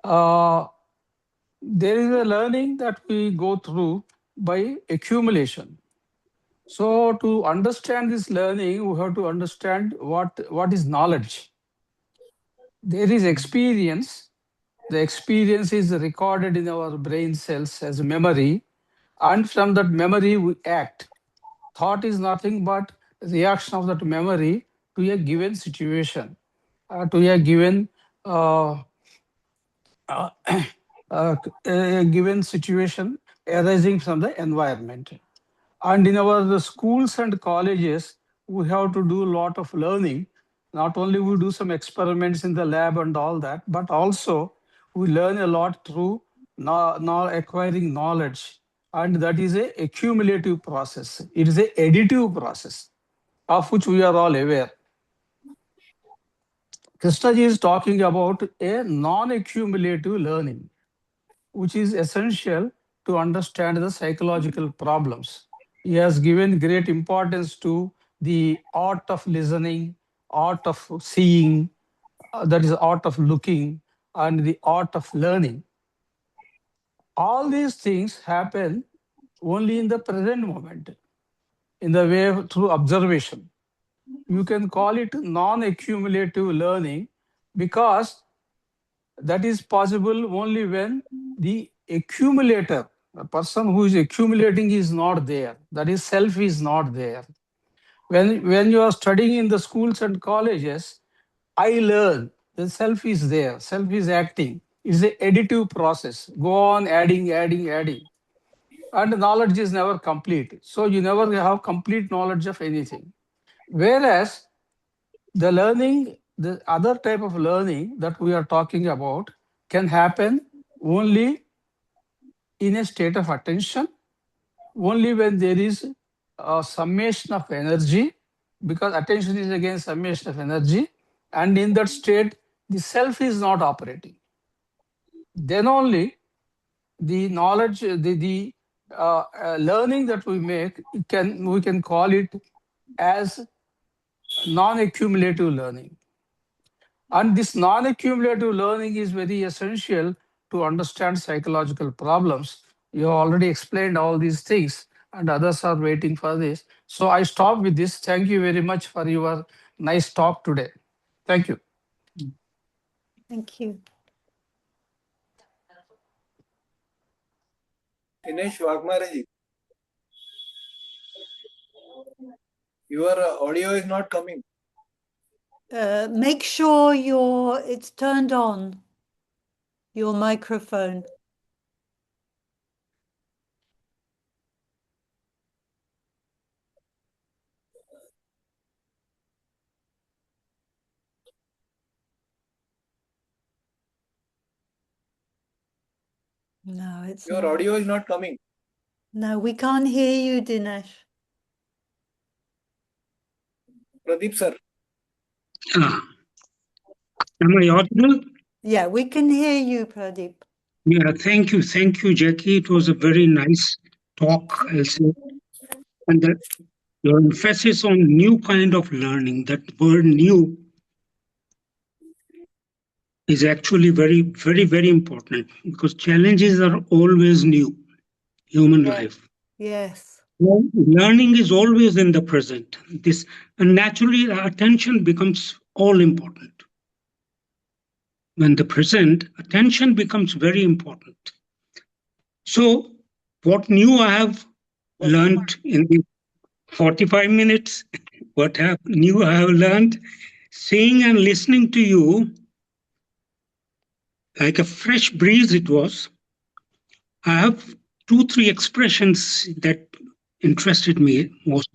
S4: there is a learning that we go through by accumulation. So to understand this learning, we have to understand what is knowledge. There is experience. The experience is recorded in our brain cells as memory, and from that memory we act. Thought is nothing but reaction of that memory to a given situation, to a given uh, uh, a given situation arising from the environment. And in our schools and colleges, we have to do a lot of learning. Not only we do some experiments in the lab and all that, but also we learn a lot through now acquiring knowledge. And that is a accumulative process. It is a additive process of which we are all aware. Krishnaji is talking about a non-accumulative learning, which is essential to understand the psychological problems. He has given great importance to the art of listening, art of seeing, that is art of looking, and the art of learning. All these things happen only in the present moment, in the way through observation. You can call it non-accumulative learning because that is possible only when the accumulator, the person who is accumulating, is not there. That is, self is not there. When you are studying in the schools and colleges, I learn, the self is there, self is acting. It's an additive process. Go on adding. And knowledge is never complete. So you never have complete knowledge of anything. Whereas the learning, the other type of learning that we are talking about can happen only in a state of attention, only when there is a summation of energy, because attention is again summation of energy, and in that state, the self is not operating. Then only the knowledge, the learning that we make, we can call it as non-accumulative learning. And this non-accumulative learning is very essential to understand psychological problems. You have already explained all these things, and others are waiting for this. So I stop with this. Thank you very much for your nice talk today. Thank you.
S1: Thank you.
S3: Dinesh Waghmare ji, your audio is not coming.
S1: Make sure it's turned on, your microphone. No, it's
S3: Your
S1: not.
S3: audio is not coming.
S1: No, we can't hear you, Dinesh.
S3: Pradeep sir.
S2: Am I audible?
S1: Yeah, we can hear you, Pradeep.
S2: Yeah, thank you, Jackie. It was a very nice talk, I'll say. And your emphasis on new kind of learning, that word new is actually very, very, very important because challenges are always new, human life.
S1: Yes.
S2: Well, learning is always in the present. And naturally, attention becomes all important. When the present, attention becomes very important. So, what new I have learned in the 45 minutes, new I have learned, seeing and listening to you
S5: like a fresh breeze it was. I have 2, 3 expressions that interested me most.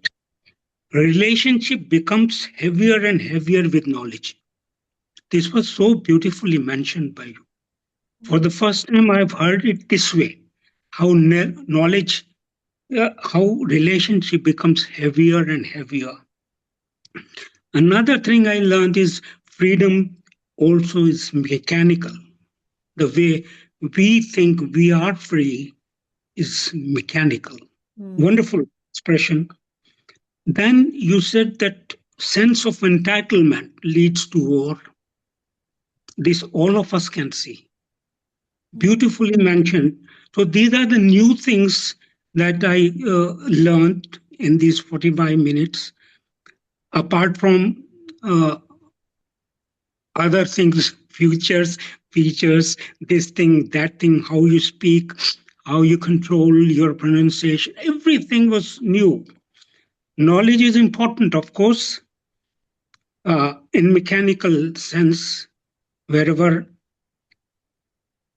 S5: Relationship becomes heavier and heavier with knowledge. This was so beautifully mentioned by you. For the first time, I've heard it this way: how knowledge, how relationship becomes heavier and heavier. Another thing I learned is freedom also is mechanical. The way we think we are free is mechanical. Wonderful expression. Then you said that sense of entitlement leads to war. This all of us can see. Beautifully mentioned. So these are the new things that I learned in these 45 minutes, apart from other things, features, this thing, that thing, how you speak, how you control your pronunciation. Everything was new. Knowledge is important, of course, in mechanical sense, wherever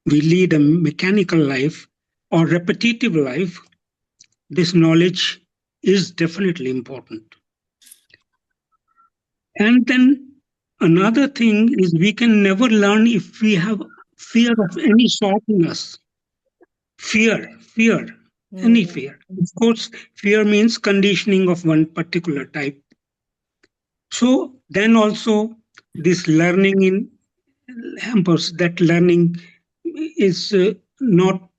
S5: we lead a mechanical life or repetitive life, this knowledge is definitely important. And then another thing is we can never learn if we have fear of any sort in us. Fear, any fear. Of course, fear means conditioning of one particular type. So then also this learning in hampers, that learning is not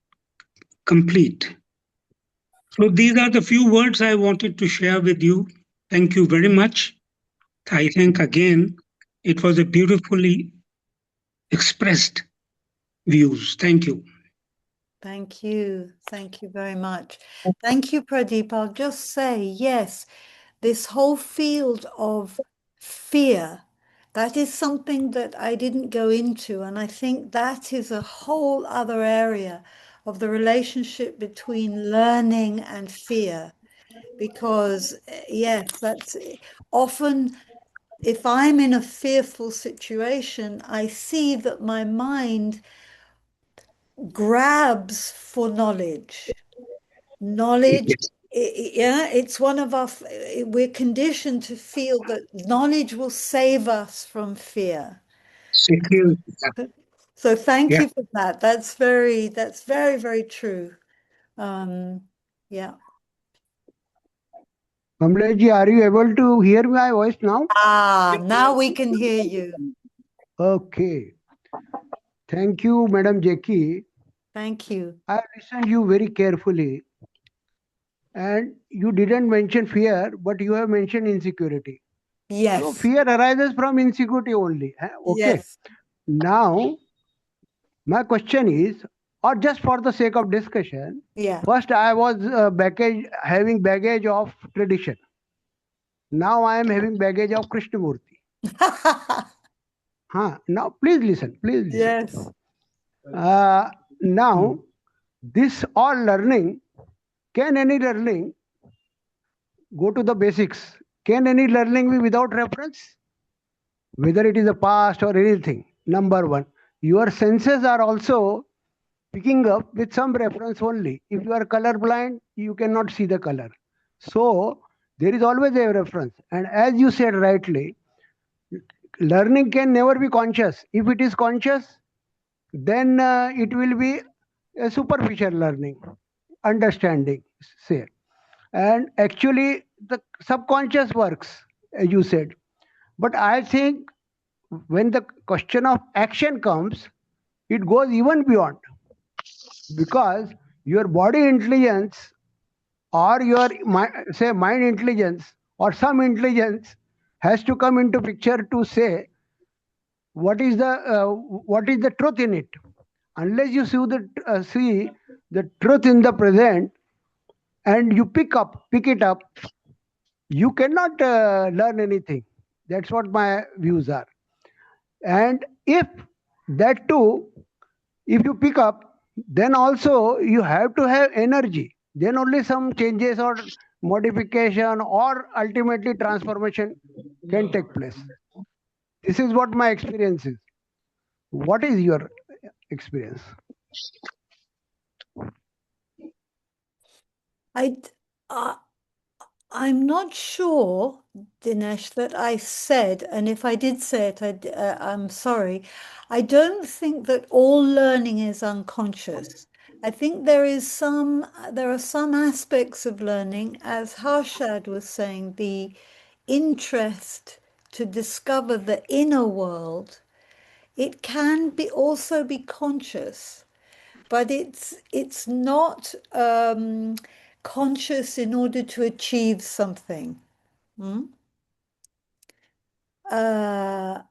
S5: complete. So these are the few words I wanted to share with you. Thank you very much. I think again, it was a beautifully expressed views. Thank you.
S1: Thank you. Thank you very much. Thank you, Pradeep. I'll just say, yes, this whole field of fear, that is something that I didn't go into. And I think that is a whole other area of the relationship between learning and fear. Because, yes, that's often, if I'm in a fearful situation, I see that my mind grabs for knowledge. Yeah, it's one of our, we're conditioned to feel that knowledge will save us from fear.
S5: Security.
S1: So thank you for that. That's very, very true. Yeah.
S6: Kamleji, are you able to hear my voice now?
S1: Now we can hear you.
S6: Okay. Thank you, Madam Jackie.
S1: Thank you.
S6: I listened you very carefully. And you didn't mention fear, but you have mentioned insecurity.
S1: Yes.
S6: So fear arises from insecurity only. Okay.
S1: Yes.
S6: Now, my question is, or just for the sake of discussion, first I was having baggage of tradition. Now I am having baggage of Krishnamurti. Now, please listen. Please listen. Yes. Now, this all learning, can any learning go to the basics? Can any learning be without reference? Whether it is the past or anything. Number one, your senses are also picking up with some reference only. If you are colorblind, you cannot see the color. So there is always a reference. And as you said rightly, learning can never be conscious. If it is conscious, then it will be a superficial learning, understanding, say. And actually, the subconscious works, as you said. But I think when the question of action comes, it goes even beyond. Because your body intelligence or your say mind intelligence or some intelligence has to come into picture to say what is the truth in it. Unless you see the truth in the present and you pick it up, you cannot learn anything. That's what my views are. And if that too, if you pick up, then also you have to have energy. Then only some changes or modification or ultimately transformation can take place. This is what my experience is. What is your experience.
S1: I'm not sure, Dinesh, that I said, and if I did say it, I'm sorry. I don't think that all learning is unconscious. I think there are some aspects of learning, as Harshad was saying, the interest to discover the inner world. It can also be conscious, but it's not conscious in order to achieve something. I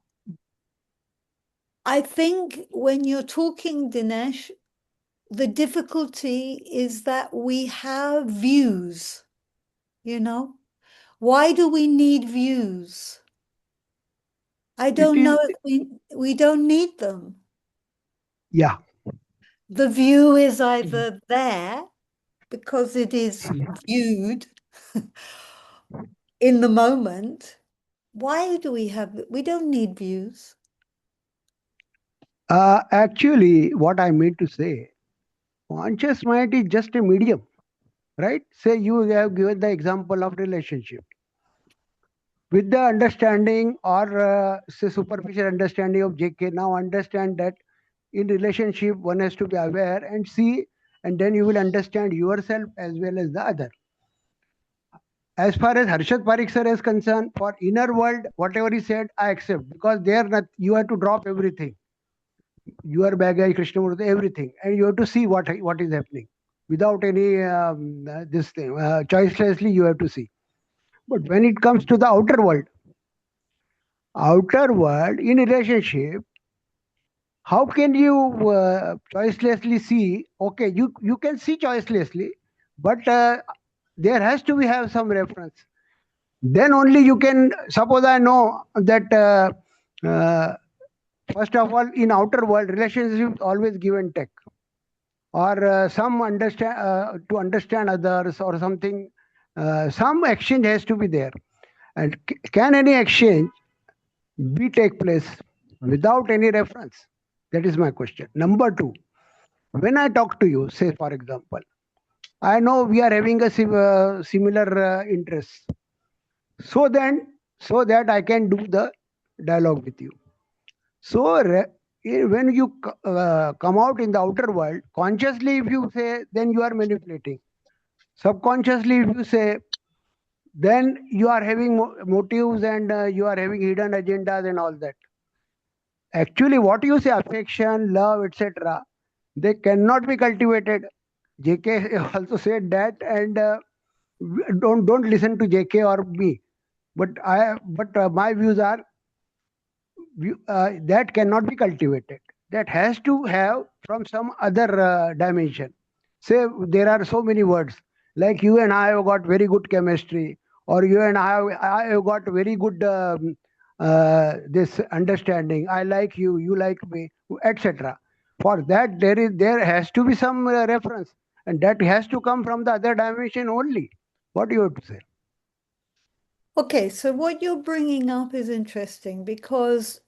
S1: think when you're talking, Dinesh, the difficulty is that we have views, you know? Why do we need views? I don't know if we don't need them.
S6: Yeah.
S1: The view is either there because it is viewed in the moment. Why do we don't need views.
S6: Actually, what I mean to say, conscious mind is just a medium, right? Say you have given the example of relationship. With the understanding or say superficial understanding of JK, now understand that in relationship one has to be aware and see, and then you will understand yourself as well as the other. As far as Harshad Parekh sir is concerned, for inner world, whatever he said, I accept, because there you have to drop everything. Your baggage, Krishnamurti, everything, and you have to see what is happening without any this thing. Choicelessly, you have to see. But when it comes to the outer world in relationship, how can you choicelessly see? Okay, you can see choicelessly, but there has to be have some reference. Then only you can. Suppose I know that first of all, in outer world, relationship always give and take, or some understand to understand others or something. Some exchange has to be there, and can any exchange be take place without any reference? That is my question. Number two, when I talk to you, say for example, I know we are having a similar interests, so that I can do the dialogue with you. So when you come out in the outer world, consciously if you say, then you are manipulating. Subconsciously if you say, then you are having motives, and you are having hidden agendas and all that. Actually, what you say, affection, love, etc., they cannot be cultivated. JK also said that, and don't listen to JK or me. But my views are that cannot be cultivated. That has to have from some other dimension. Say there are so many words, like you and I have got very good chemistry, or you and I have got very good this understanding. I like you, you like me, etc. For that there has to be some reference, and that has to come from the other dimension only. What do you have to say?
S1: Okay, so what you're bringing up is interesting because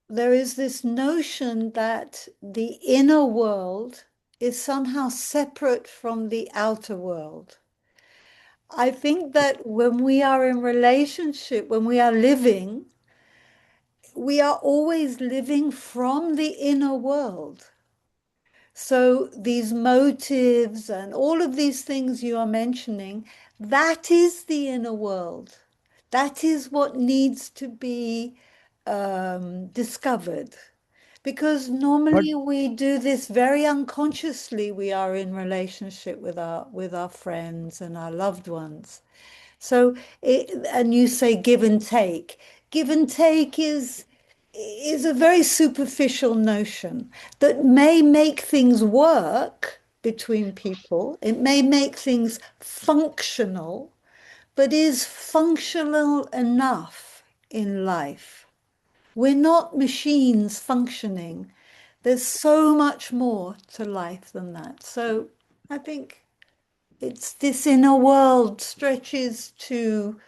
S1: there is this notion that the inner world is somehow separate from the outer world. I think that when we are in relationship, when we are living, we are always living from the inner world. So these motives and all of these things you are mentioning, that is the inner world. That is what needs to be discovered. Because normally we do this very unconsciously. We are in relationship with our friends and our loved ones. So, and you say give and take. Give and take is a very superficial notion that may make things work between people. It may make things functional, but is functional enough in life? We're not machines functioning. There's so much more to life than that. So I think it's this inner world stretches to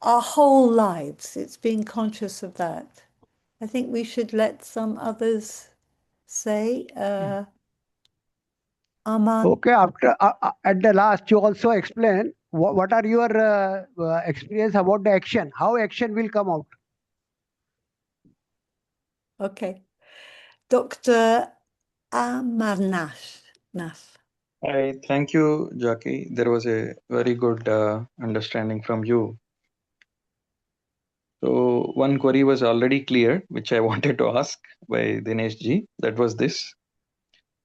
S1: our whole lives. It's being conscious of that. I think we should let some others say, Aman.
S6: Okay, after at the last, you also explain what are your experience about the action, how action will come out.
S1: Okay. Dr. Amarnath.
S7: Thank you, Jackie. There was a very good understanding from you. So one query was already cleared, which I wanted to ask by Dinesh ji. That was this.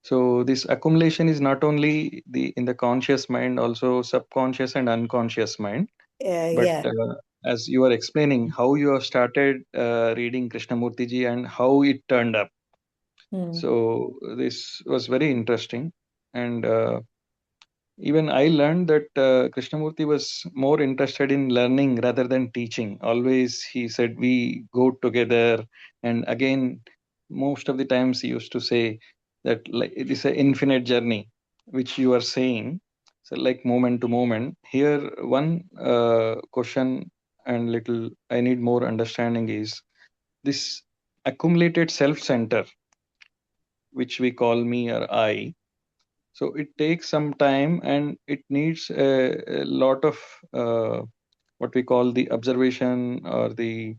S7: So this accumulation is not only in the conscious mind, also subconscious and unconscious mind. But
S1: Yeah.
S7: as you are explaining how you have started reading Krishnamurti ji and how it turned up. So this was very interesting. And even I learned that Krishnamurti was more interested in learning rather than teaching. Always he said, we go together. And again, most of the times he used to say that like it is an infinite journey, which you are saying. So like moment to moment. Here, one question and little I need more understanding is this accumulated self-center, which we call me or I. So it takes some time and it needs a lot of what we call the observation or the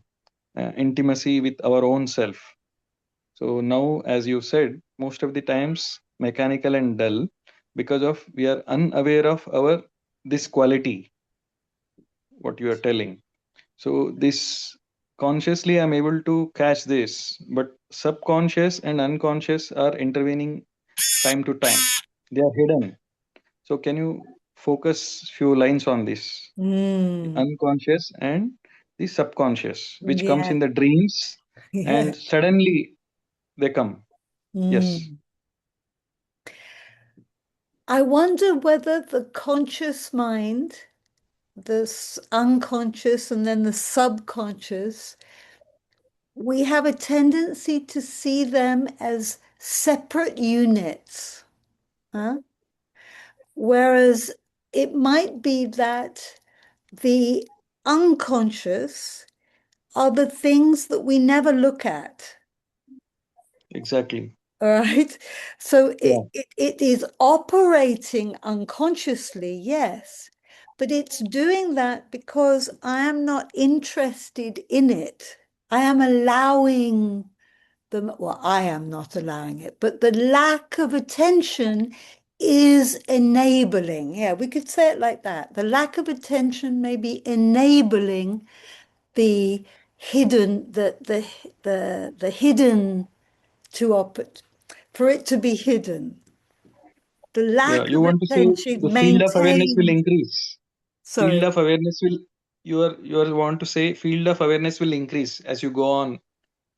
S7: intimacy with our own self. So now, as you said, most of the times mechanical and dull because of we are unaware of our this quality, what you are telling. So this consciously I'm able to catch this, but subconscious and unconscious are intervening time to time. They are hidden. So can you focus few lines on this? The unconscious and the subconscious, which comes
S1: Yeah.
S7: in the dreams and suddenly they come. Yes.
S1: I wonder whether the conscious mind, the unconscious, and then the subconscious, we have a tendency to see them as separate units. Whereas it might be that the unconscious are the things that we never look at.
S7: Exactly.
S1: All right. So
S7: Yeah.
S1: it is operating unconsciously, yes, but it's doing that because I am not interested in it. I am allowing them, well, I am not allowing it, but the lack of attention is enabling. Yeah, we could say it like that. The lack of attention may be enabling the hidden, the hidden for it to be hidden. The
S7: Yeah.
S1: lack
S7: You
S1: of
S7: want to say
S1: attention
S7: the field of awareness will
S1: maintains.
S7: increase.
S1: Sorry.
S7: Field of awareness will you are want to say field of awareness will increase as you go on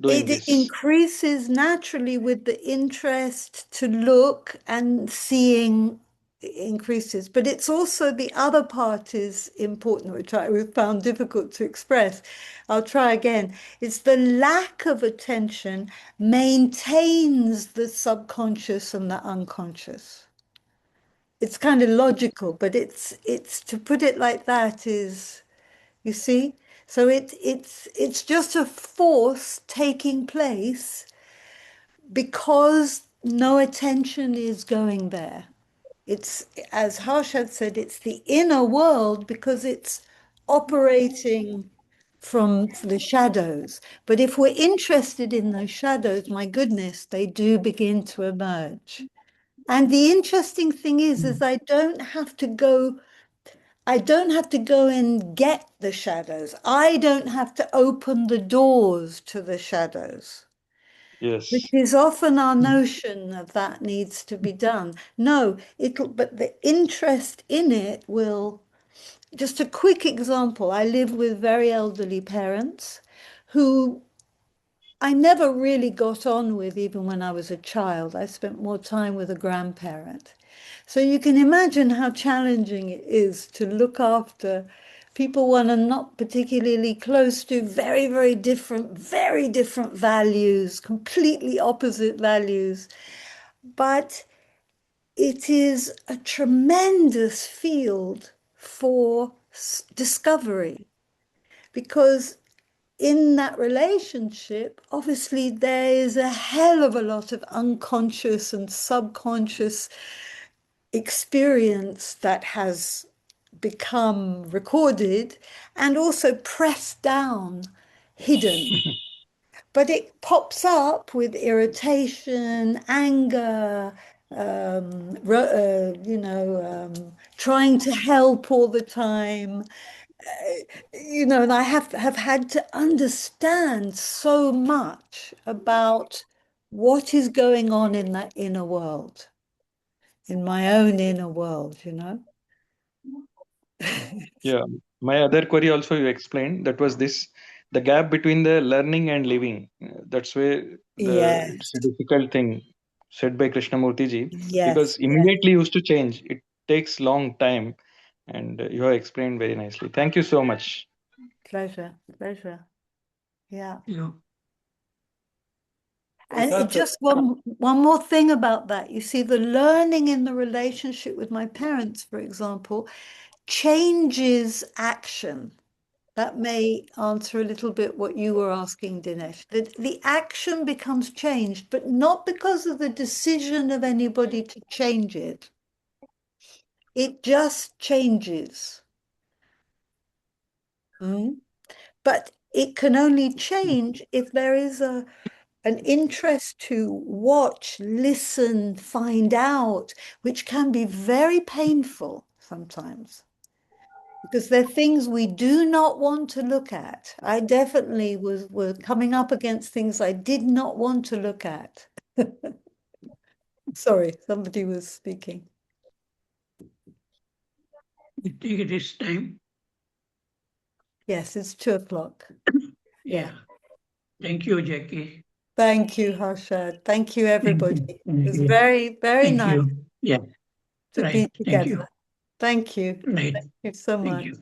S7: doing
S1: It
S7: this.
S1: increases naturally with the interest to look, and seeing increases. But it's also the other part is important, which we've found difficult to express. I'll try again. It's the lack of attention maintains the subconscious and the unconscious. It's kind of logical, but it's to put it like that is, you see? So it's just a force taking place because no attention is going there. It's, as Harshad said, it's the inner world because it's operating from the shadows. But if we're interested in those shadows, my goodness, they do begin to emerge. And the interesting thing is I don't have to go and get the shadows. I don't have to open the doors to the shadows.
S7: Yes.
S1: Which is often our notion of that needs to be done. No, but the interest in it will, just a quick example. I live with very elderly parents who I never really got on with even when I was a child. I spent more time with a grandparent. So you can imagine how challenging it is to look after people one are not particularly close to, very different values, completely opposite values. But it is a tremendous field for discovery because in that relationship, obviously there is a hell of a lot of unconscious and subconscious experience that has become recorded and also pressed down, hidden. But it pops up with irritation, anger, trying to help all the time. And I have had to understand so much about what is going on in that inner world, in my own inner world,
S7: Yeah. My other query also you explained, that was this, the gap between the learning and living. That's where it's
S1: Yes,
S7: a difficult thing said by Krishnamurti ji, because
S1: yes, yes.
S7: immediately used to change. It takes long time, and you have explained very nicely. Thank you so much.
S1: Pleasure, pleasure. Yeah.
S2: Yeah.
S1: And just one more thing about that. You see, the learning in the relationship with my parents, for example, changes action. That may answer a little bit what you were asking, Dinesh. The action becomes changed, but not because of the decision of anybody to change it. It just changes. But it can only change if there is an interest to watch, listen, find out, which can be very painful sometimes. Because they're things we do not want to look at. I definitely was coming up against things I did not want to look at. Sorry, somebody was speaking.
S2: I think it is time.
S1: Yes, it's 2:00.
S2: Yeah. Thank you, Jackie.
S1: Thank you, Harshad. Thank you, everybody. It was
S2: Yeah.
S1: very, very
S2: Thank
S1: nice
S2: you. Yeah.
S1: to be
S2: Right. Thank you.
S1: together. Thank you.
S2: Right.
S1: Thank you so
S2: Thank
S1: much.
S2: you.